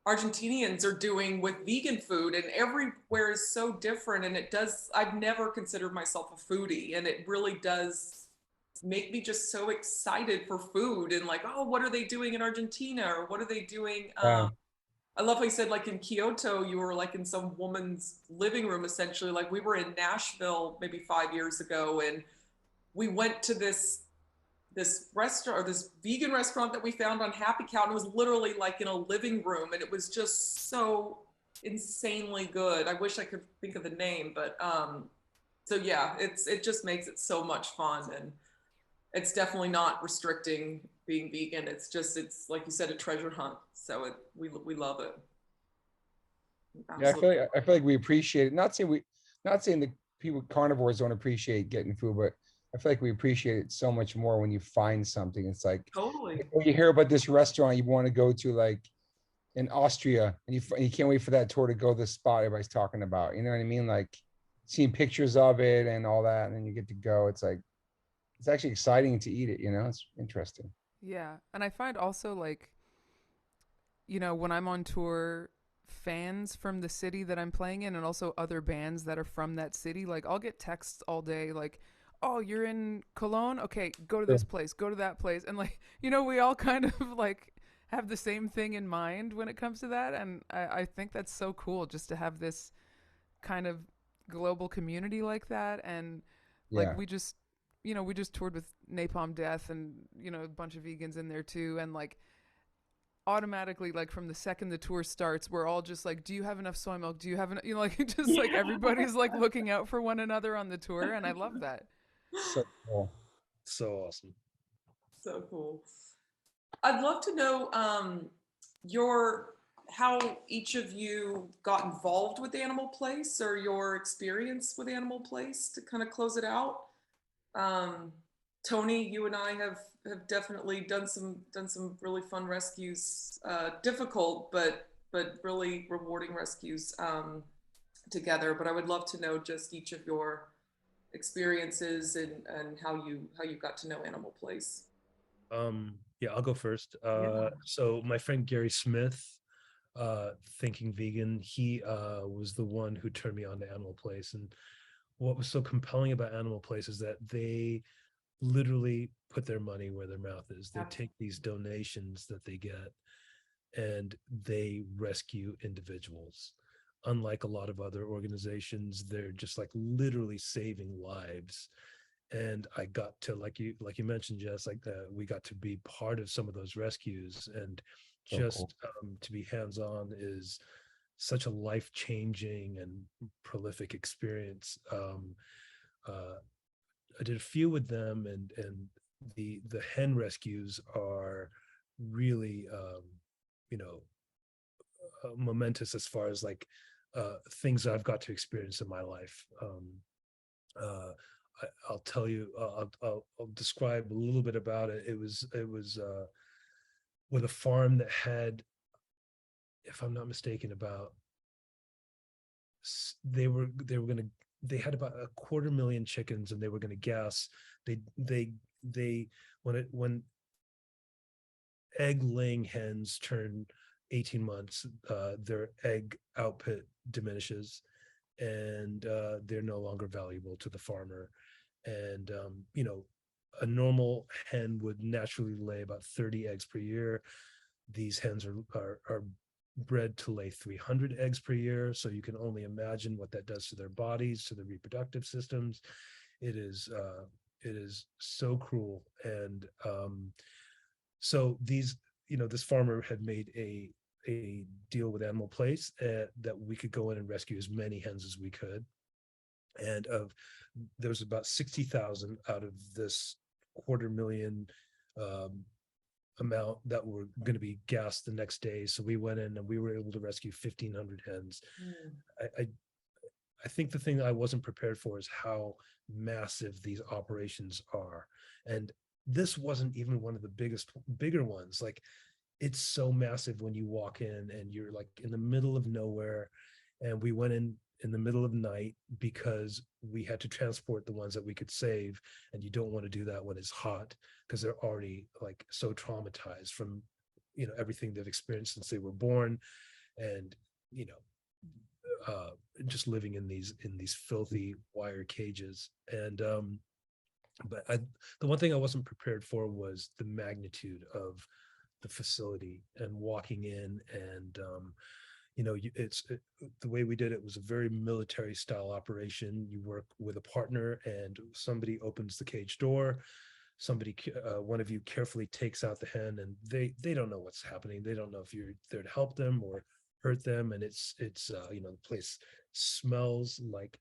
Argentinians are doing with vegan food, and everywhere is so different. And I've never considered myself a foodie, and it really does make me just so excited for food and like, oh, what are they doing in Argentina, or what are they doing? I love how you said like in Kyoto, you were like in some woman's living room, essentially. Like we were in Nashville maybe 5 years ago, and we went to this restaurant, or this vegan restaurant that we found on Happy Cow, and it was literally like in a living room, and it was just so insanely good. I wish I could think of the name, but so yeah, it just makes it so much fun, and it's definitely not restricting being vegan. It's like you said, a treasure hunt. So we love it. Yeah, Absolutely. I feel like we appreciate it. Not saying that people carnivores don't appreciate getting food, but I feel like we appreciate it so much more when you find something. It's like Totally. when you hear about this restaurant you want to go to, like in Austria, and you can't wait for that tour to go to the spot everybody's talking about. You know what I mean? Like seeing pictures of it and all that, and then you get to go. It's like it's actually exciting to eat it. You know, it's interesting. Yeah. And I find also like, when I'm on tour, fans from the city that I'm playing in and also other bands that are from that city, like I'll get texts all day like, "Oh, you're in Cologne? Okay, go to Sure. this place, go to that place." And like, we all kind of like have the same thing in mind when it comes to that. And I think that's so cool just to have this kind of global community like that. And like Yeah. we just toured with Napalm Death and, a bunch of vegans in there too. And like automatically, like from the second the tour starts, we're all just like, do you have enough soy milk? Do you have enough, like just like everybody's like looking out for one another on the tour. And I love that. So cool. So awesome. So cool. I'd love to know your how each of you got involved with Animal Place or your experience with Animal Place to kind of close it out. Tony, you and I have definitely done some really fun rescues, difficult but really rewarding rescues together. But I would love to know just each of your experiences and how you got to know Animal Place. Yeah, I'll go first. Yeah. So my friend Gary Smith, Thinking Vegan, he was the one who turned me on to Animal Place. And what was so compelling about Animal Place is that they literally put their money where their mouth is. They take these donations that they get and they rescue individuals. Unlike a lot of other organizations, they're just like literally saving lives. And I got to, like you mentioned, Jess, like we got to be part of some of those rescues, and So cool. just to be hands on is such a life changing and prolific experience. I did a few with them, and the hen rescues are really you know momentous as far as like things that I've got to experience in my life. Uh, I'll tell you, I'll describe a little bit about it. It was with a farm that had, if I'm not mistaken, about they had about 250,000 chickens, and they were going to gas. They when egg laying hens turn 18 months, their egg output diminishes, and they're no longer valuable to the farmer. And a normal hen would naturally lay about 30 eggs per year. These hens are bred to lay 300 eggs per year, so you can only imagine what that does to their bodies, to their reproductive systems. It is so cruel. And so this farmer had made a deal with Animal Place that we could go in and rescue as many hens as we could. And there was about 60,000 out of this 250,000 amount that were going to be gassed the next day. So we went in and we were able to rescue 1,500 hens. I think the thing that I wasn't prepared for is how massive these operations are. And this wasn't even one of the bigger ones. Like, it's so massive when you walk in and you're like in the middle of nowhere. And we went in the middle of night because we had to transport the ones that we could save. And you don't want to do that when it's hot, because they're already like so traumatized from everything they've experienced since they were born. And just living in these filthy wire cages. And but the one thing I wasn't prepared for was the magnitude of the facility and walking in. And the way we did it was a very military style operation. You work with a partner, and somebody opens the cage door. One of you carefully takes out the hen, and they don't know what's happening. They don't know if you're there to help them or hurt them. And it's the place smells like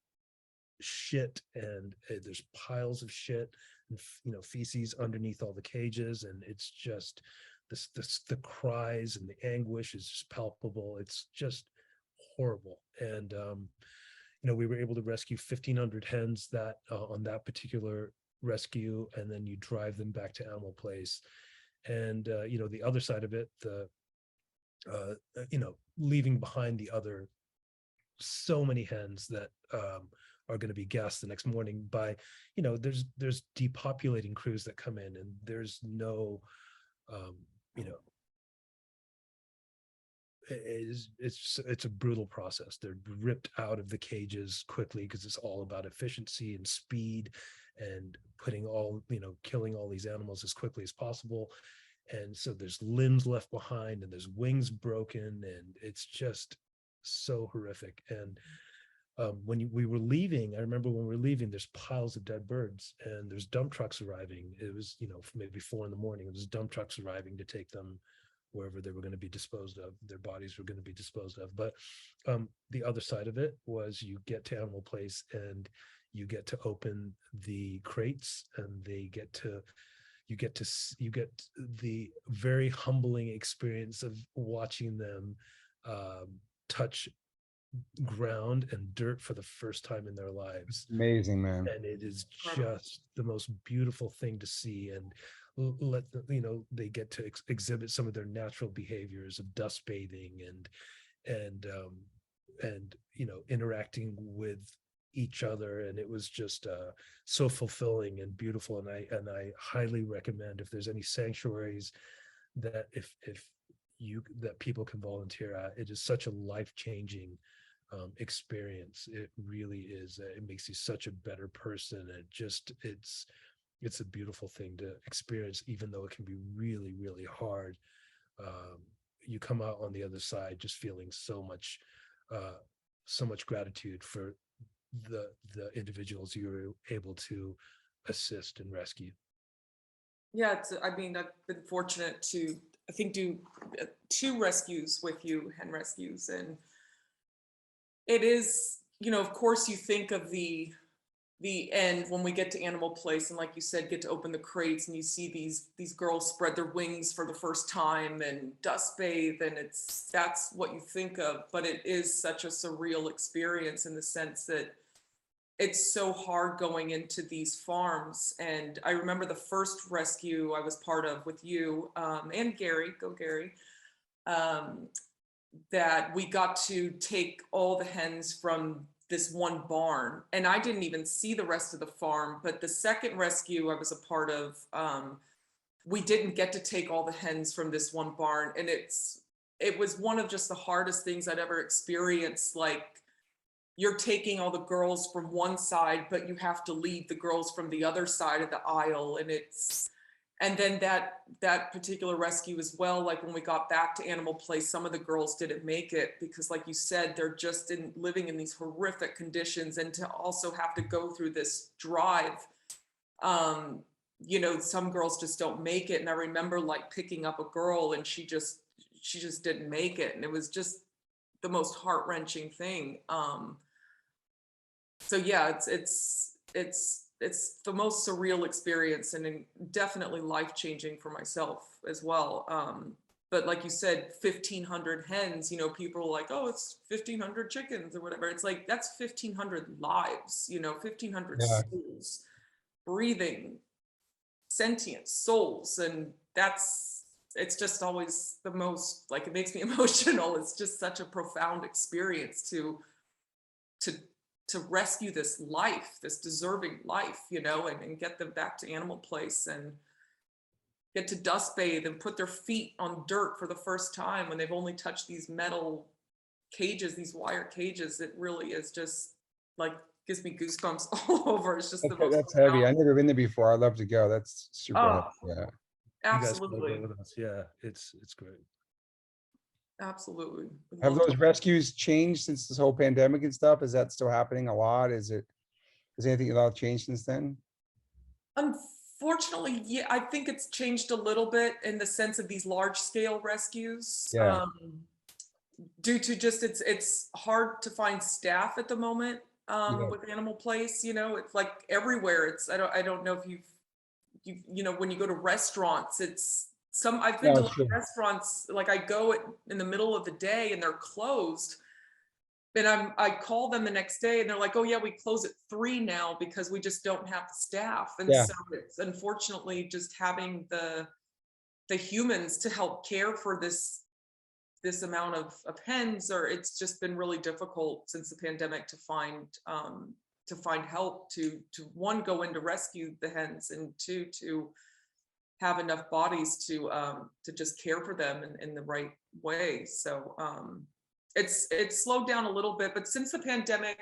shit, and there's piles of shit and feces underneath all the cages. And it's just the cries and the anguish is just palpable. It's just horrible. And you know, we were able to rescue 1,500 hens that on that particular rescue, and then you drive them back to Animal Place. And you know, the other side of it, the you know, leaving behind the other so many hens that are going to be gassed the next morning by, you know, there's depopulating crews that come in, and there's no you know, it's a brutal process. They're ripped out of the cages quickly because it's all about efficiency and speed and putting all, you know, killing all these animals as quickly as possible. And so there's limbs left behind and there's wings broken, and it's just so horrific. And when we were leaving, I remember when we were leaving, there's piles of dead birds and there's dump trucks arriving. It was, you know, maybe 4 a.m. It was dump trucks arriving to take them wherever they were going to be disposed of. Their bodies were going to be disposed of. But the other side of it was you get to Animal Place and you get to open the crates, and you get the very humbling experience of watching them touch ground and dirt for the first time in their lives. Amazing, man. And it is just the most beautiful thing to see. And let them, you know, they get to exhibit some of their natural behaviors of dust bathing and you know, interacting with each other. And it was just so fulfilling and beautiful. And I highly recommend, if there's any sanctuaries that that people can volunteer at, it is such a life-changing experience. It really is. It makes you such a better person. It's a beautiful thing to experience, even though it can be really, really hard. You come out on the other side just feeling so much gratitude for the individuals you were able to assist and rescue. Yeah, I mean, I've been fortunate to, I think, do 2 rescues with you, hen rescues, and it is, you know, of course you think of the end when we get to Animal Place, and like you said, get to open the crates and you see these girls spread their wings for the first time and dust bathe, and that's what you think of. But it is such a surreal experience in the sense that it's so hard going into these farms. And I remember the first rescue I was part of with you and Gary, go Gary, that we got to take all the hens from this one barn, and I didn't even see the rest of the farm. But the second rescue I was a part of, we didn't get to take all the hens from this one barn, and it was one of just the hardest things I'd ever experienced. Like, you're taking all the girls from one side, but you have to leave the girls from the other side of the aisle. And then that particular rescue as well, like when we got back to Animal Place, some of the girls didn't make it because, like you said, they're just living in these horrific conditions, and to also have to go through this drive, you know, some girls just don't make it. And I remember like picking up a girl and she just didn't make it. And it was just the most heart-wrenching thing. So yeah, it's the most surreal experience, and definitely life-changing for myself as well. But like you said, 1,500 hens, you know, people are like, oh, it's 1,500 chickens or whatever. It's like, that's 1,500 lives, you know, 1,500 Yeah. souls, breathing, sentient souls. And it's just always the most, like, it makes me emotional. It's just such a profound experience to rescue this life, this deserving life, you know, and get them back to Animal Place and get to dust bathe and put their feet on dirt for the first time when they've only touched these metal cages, these wire cages. It really is just like, gives me goosebumps all over. It's just the most That's heavy. profound- I've never been there before. I'd love to go. That's super Oh, heavy. Yeah. You guys can absolutely. go with us. Yeah, it's great. Absolutely. Would Have love those to- rescues changed since this whole pandemic and stuff? Is that still happening a lot? Has anything a lot changed since then? Unfortunately, yeah, I think it's changed a little bit in the sense of these large scale rescues. Yeah. Due to just it's hard to find staff at the moment Yeah. with Animal Place, you know, it's like everywhere. I don't know if you know, when you go to restaurants, I've been No, to a lot sure. of restaurants, like I go in the middle of the day and they're closed, I call them the next day and they're like, oh yeah, we close at 3 now because we just don't have the staff. And Yeah. so it's unfortunately just having the humans to help care for this amount of hens, or it's just been really difficult since the pandemic to find help to one, go in to rescue the hens, and two, to have enough bodies to just care for them in the right way. So it's slowed down a little bit, but since the pandemic,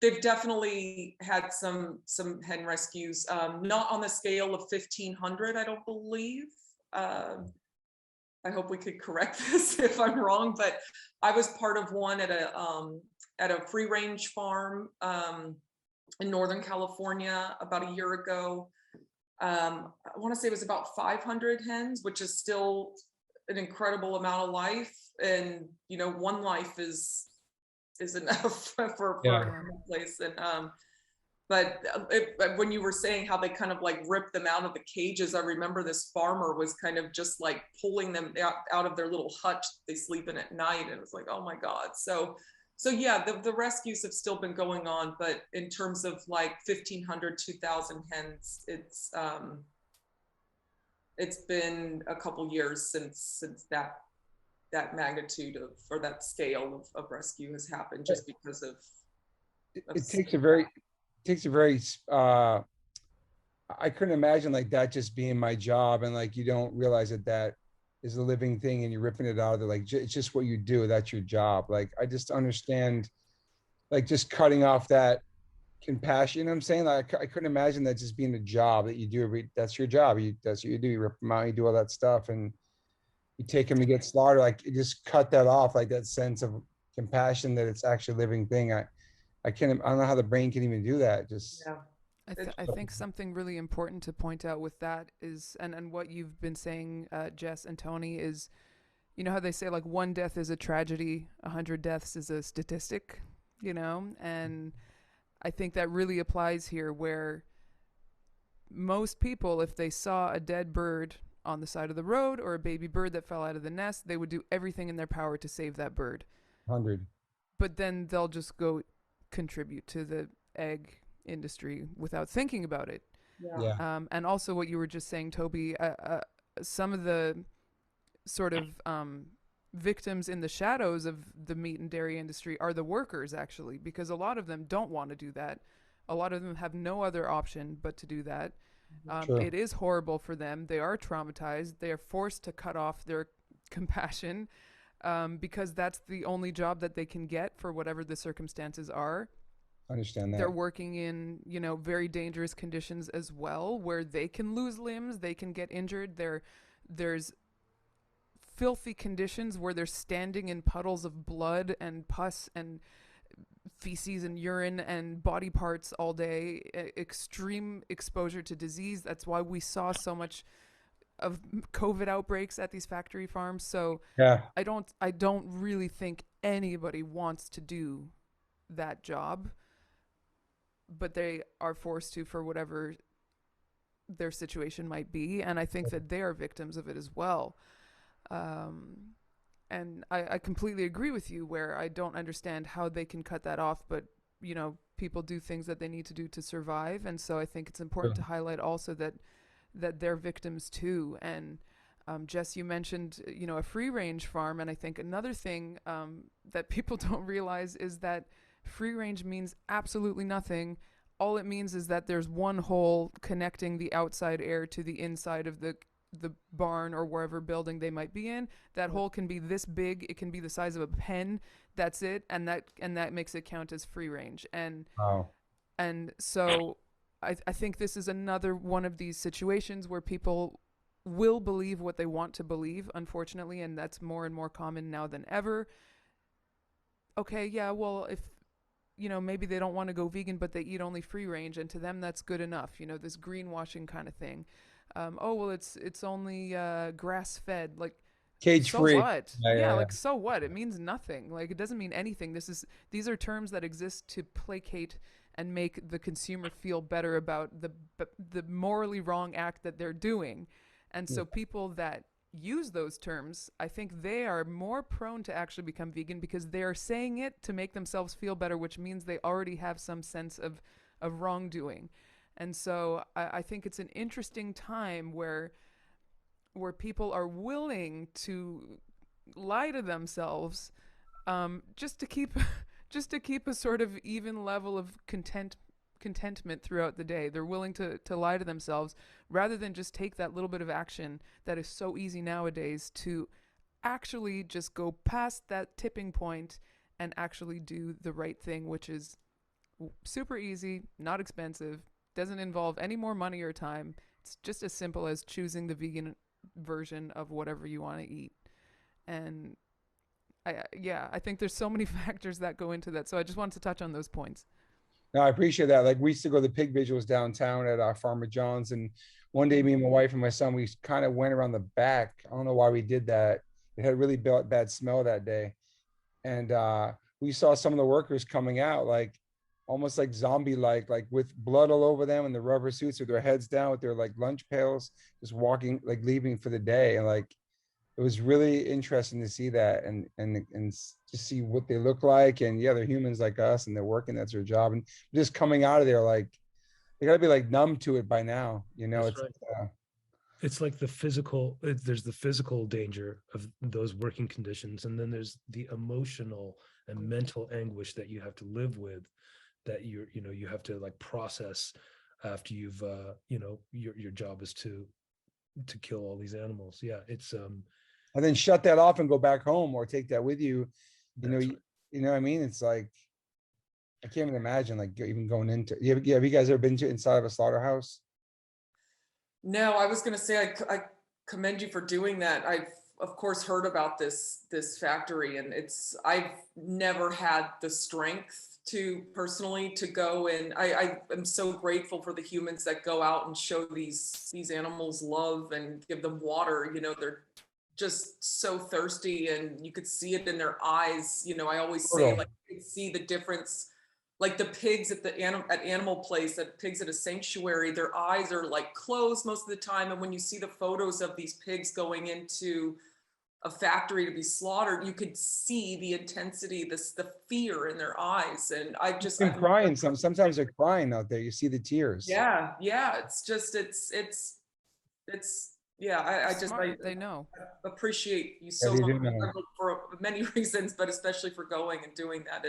they've definitely had some hen rescues, not on the scale of 1,500, I don't believe. I hope we could correct this if I'm wrong, but I was part of one at a free range farm in Northern California about a year ago. I want to say it was about 500 hens, which is still an incredible amount of life. And, you know, one life is enough for Yeah. a place. And, but when you were saying how they kind of like ripped them out of the cages, I remember this farmer was kind of just like pulling them out of their little hutch they sleep in at night. And it was like, oh my God. So yeah, the rescues have still been going on, but in terms of like 1,500, 2,000 hens, it's been a couple years since that magnitude of, or that scale of rescue has happened, just because of It takes a very I couldn't imagine like that just being my job, and like you don't realize that is a living thing and you're ripping it out of there. Like it's just what you do, that's your job. Like I just understand like just cutting off that compassion. You know what I'm saying? Like I couldn't imagine that just being a job that you do that's your job. That's what you do. You rip them out, you do all that stuff, and you take them to get slaughtered. Like you just cut that off, like that sense of compassion that it's actually a living thing. I don't know how the brain can even do that. Just yeah. I think something really important to point out with that is, and what you've been saying, Jess and Tony, is, you know how they say like 1 death is a tragedy, 100 deaths is a statistic, you know? And I think that really applies here, where most people, if they saw a dead bird on the side of the road or a baby bird that fell out of the nest, they would do everything in their power to save that bird. 100. But then they'll just go contribute to the egg industry without thinking about it. Yeah. And also what you were just saying, Toby, some of the sort of victims in the shadows of the meat and dairy industry are the workers, actually, because a lot of them don't want to do that. A lot of them have no other option but to do that. True. It is horrible for them. They are traumatized. They are forced to cut off their compassion because that's the only job that they can get for whatever the circumstances are. Understand that. They're working in, you know, very dangerous conditions as well, where they can lose limbs, they can get injured. There's filthy conditions where they're standing in puddles of blood and pus and feces and urine and body parts all day. Extreme exposure to disease. That's why we saw so much of COVID outbreaks at these factory farms. So Yeah. I don't really think anybody wants to do that job, but they are forced to for whatever their situation might be. And I think that they are victims of it as well. And I completely agree with you, where I don't understand how they can cut that off, but you know, people do things that they need to do to survive. And so I think it's important to highlight also that they're victims too. And Jess, you mentioned, you know, a free range farm. And I think another thing that people don't realize is that free range means absolutely nothing. All it means is that there's one hole connecting the outside air to the inside of the barn or wherever building they might be in. That hole can be this big. It can be the size of a pen. That's it. And that makes it count as free range. And Wow. and so I think this is another one of these situations where people will believe what they want to believe, unfortunately, and that's more and more common now than ever. Okay, yeah, well, if, you know, maybe they don't want to go vegan, but they eat only free range, and to them that's good enough, you know, this greenwashing kind of thing. Oh, well, it's only grass fed, like, Cage so free. what? Yeah. Like, so what? It means nothing. Like, it doesn't mean anything. These are terms that exist to placate and make the consumer feel better about the morally wrong act that they're doing. And so people that use those terms, I think they are more prone to actually become vegan because they are saying it to make themselves feel better, which means they already have some sense of wrongdoing. And so I think it's an interesting time where people are willing to lie to themselves, just to keep just to keep a sort of even level of contentment throughout the day. They're willing to lie to themselves rather than just take that little bit of action that is so easy nowadays to actually just go past that tipping point and actually do the right thing, which is super easy, not expensive, doesn't involve any more money or time. It's just as simple as choosing the vegan version of whatever you want to eat. And I think there's so many factors that go into that. So I just wanted to touch on those points. No, I appreciate that. Like we used to go to the pig vigils downtown at Farmer John's, and one day me and my wife and my son, we kind of went around the back. I don't know why we did that. It had a really bad smell that day, and we saw some of the workers coming out like almost like zombie like with blood all over them and the rubber suits with their heads down with their like lunch pails, just walking like leaving for the day. And like it was really interesting to see that and to see what they look like. And yeah, they're humans like us and they're working, that's their job. And just coming out of there, like they gotta be like numb to it by now, you know. That's It's right. It's like the physical, there's the physical danger of those working conditions, and then there's the emotional and mental anguish that you have to live with, that you have to like process after you've your job is to kill all these animals. Yeah, it's and then shut that off and go back home or take that with you. You know, that's you know what I mean? It's like I can't even imagine like even going into have you guys ever been to inside of a slaughterhouse? No, I was going to say I commend you for doing that. I've of course heard about this factory, and I've never had the strength to personally to go, and I am so grateful for the humans that go out and show these animals love and give them water. You know, they're just so thirsty, and you could see it in their eyes. You know, I always say Total. like you could see the difference, like the pigs at Animal Place, at pigs at a sanctuary, their eyes are like closed most of the time. And when you see the photos of these pigs going into a factory to be slaughtered, you could see the intensity, the fear in their eyes. And Been crying sometimes they're crying out there. You see the tears. yeah, it's just, yeah, Smart, they know. appreciate you Yeah, so they much do know. for many reasons, but especially for going and doing that.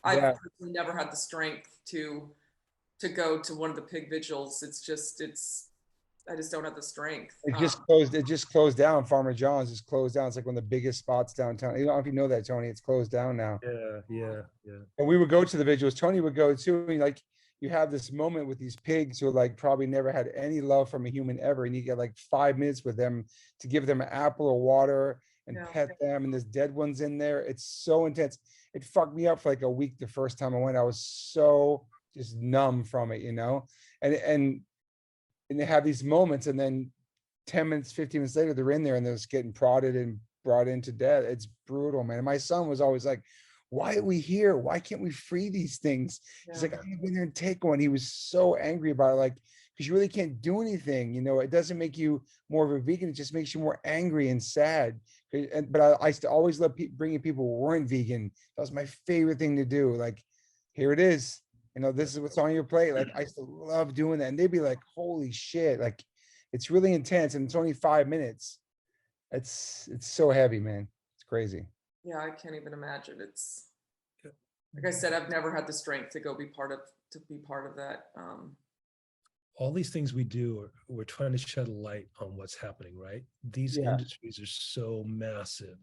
I've Yeah. personally never had the strength to go to one of the pig vigils. I just don't have the strength. It just closed down. Farmer John's is closed down. It's like one of the biggest spots downtown. You don't know if you know that, Tony. It's closed down now. yeah. And we would go to the vigils. Tony would go too. And like you have this moment with these pigs who like probably never had any love from a human ever. And you get like 5 minutes with them to give them an apple or water and Yeah. pet them. And there's dead ones in there. It's so intense. It fucked me up for like a week the first time I went. I was so just numb from it, you know? And they have these moments, and then 10 minutes, 15 minutes later, they're in there and they're just getting prodded and brought into death. It's brutal, man. And my son was always like, why are we here? Why can't we free these things? He's like, I'm gonna go in there and take one. He was so angry about it, like, because you really can't do anything. You know, it doesn't make you more of a vegan. It just makes you more angry and sad. But I used to always love bringing people who weren't vegan. That was my favorite thing to do. Like, here it is. You know, this is what's on your plate. Like, I used to love doing that. And they'd be like, holy shit. Like, it's really intense. And it's only 5 minutes. It's so heavy, man. It's crazy. Yeah, I can't even imagine. It's Yeah. like I said, I've never had the strength to go be part of that. All these things we do, we're trying to shed light on what's happening, right? These Yeah. industries are so massive.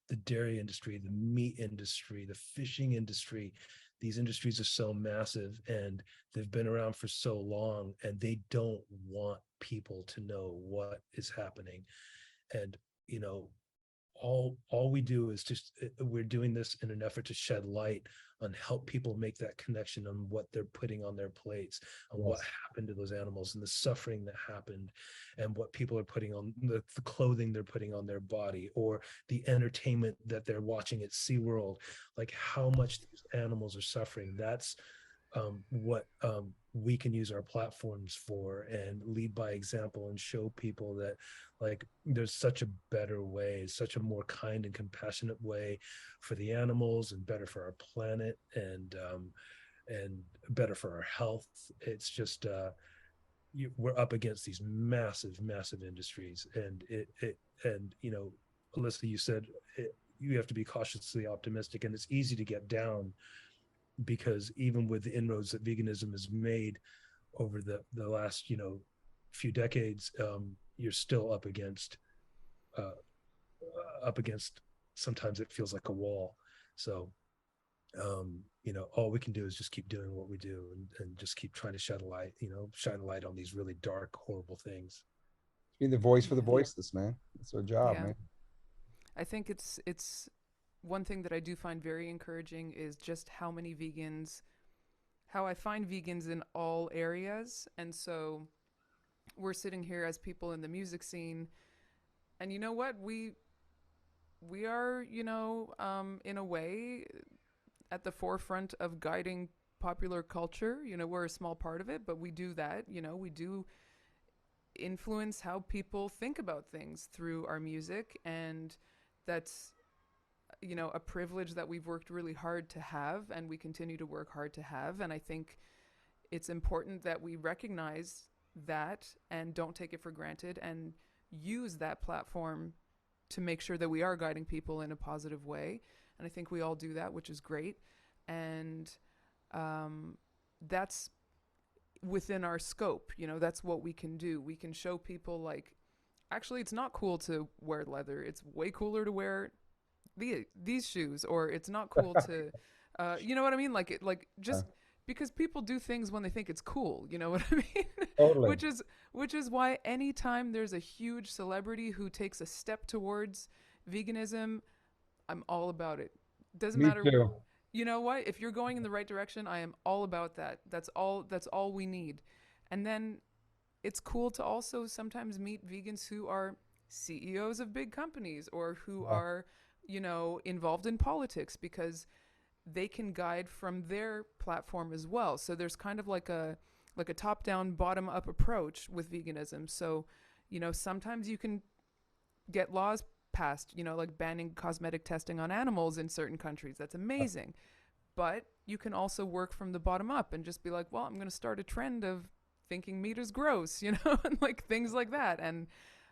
The dairy industry, the meat industry, the fishing industry, these industries are so massive, and they've been around for so long, and they don't want people to know what is happening. And you know, all we do is just we're doing this in an effort to shed light on, help people make that connection on what they're putting on their plates, on what Yes. happened to those animals and the suffering that happened, and what people are putting on the clothing they're putting on their body, or the entertainment that they're watching at SeaWorld, like how much these animals are suffering. That's what we can use our platforms for, and lead by example and show people that like there's such a better way, such a more kind and compassionate way for the animals, and better for our planet, and better for our health. It's just we're up against these massive industries, and and Alyssa, you said you have to be cautiously optimistic, and it's easy to get down, because even with the inroads that veganism has made over the last few decades, you're still uh, up against sometimes it feels like a wall. So all we can do is just keep doing what we do, and just keep trying to shine a light on these really dark, horrible things. Be the voice for the Yeah. voiceless, man. That's our job, Yeah. man. I think it's one thing that I do find very encouraging is just how I find vegans in all areas. And so we're sitting here as people in the music scene, and you know what? We are, in a way at the forefront of guiding popular culture. We're a small part of it, but we do that. We do influence how people think about things through our music, and that's a privilege that we've worked really hard to have, and we continue to work hard to have. And I think it's important that we recognize that and don't take it for granted, and use that platform to make sure that we are guiding people in a positive way. And I think we all do that, which is great. And that's within our scope. That's what we can do. We can show people, like, actually, it's not cool to wear leather. It's way cooler to wear these shoes, or it's not cool to, you know what I mean? Just because people do things when they think it's cool, you know what I mean? Totally. which is why anytime there's a huge celebrity who takes a step towards veganism, I'm all about it. Doesn't Me matter. too. You know what? If you're going in the right direction, I am all about that. That's all we need. And then it's cool to also sometimes meet vegans who are CEOs of big companies, or who Yeah. are, involved in politics, because they can guide from their platform as well. So there's kind of like a top down, bottom up approach with veganism. So, sometimes you can get laws passed, like banning cosmetic testing on animals in certain countries. That's amazing. But you can also work from the bottom up and just be like, well, I'm going to start a trend of thinking meat is gross, and like things like that. And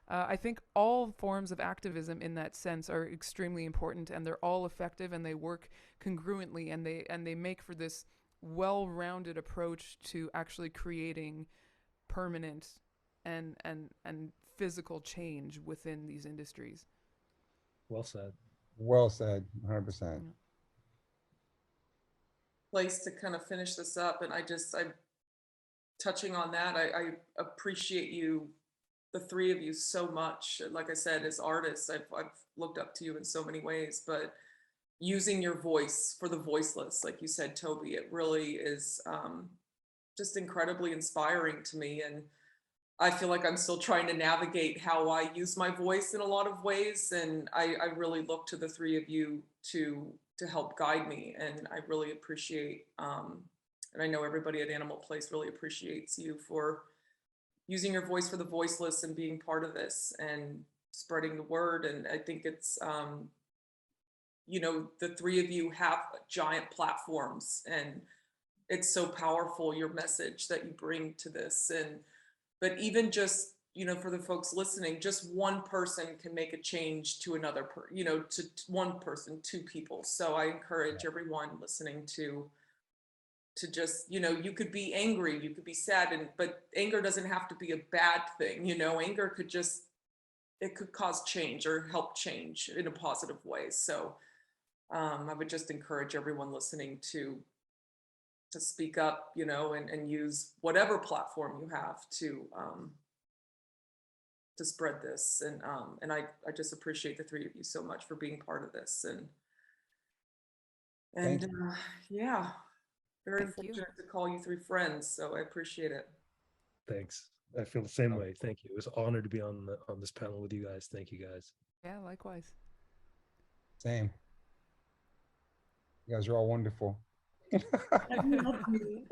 I think all forms of activism in that sense are extremely important, and they're all effective, and they work congruently, and they make for this well-rounded approach to actually creating permanent and physical change within these industries. Well said. Well said. 100%. Place to kind of finish this up, and I'm touching on that. I appreciate you, the three of you, so much. Like I said, as artists, I've looked up to you in so many ways, but using your voice for the voiceless, like you said, Toby, it really is just incredibly inspiring to me. And I feel like I'm still trying to navigate how I use my voice in a lot of ways. And I really look to the three of you to help guide me. And I really appreciate, and I know everybody at Animal Place really appreciates you for using your voice for the voiceless and being part of this and spreading the word. And I think it's, the three of you have giant platforms, and it's so powerful, your message that you bring to this. But even just, for the folks listening, just one person can make a change to another, to one person, two people. So I encourage everyone listening to just, you could be angry, you could be sad, but anger doesn't have to be a bad thing. Anger could it could cause change or help change in a positive way. So I would just encourage everyone listening to speak up, and use whatever platform you have to spread this. And I just appreciate the three of you so much for being part of this. Thank And yeah, very Thank you. fortunate to call you three friends. So I appreciate it. Thanks. I feel the same way. Thank you. It was an honor to be on this panel with you guys. Thank you, guys. Yeah, likewise. Same. You guys are all wonderful. I love you.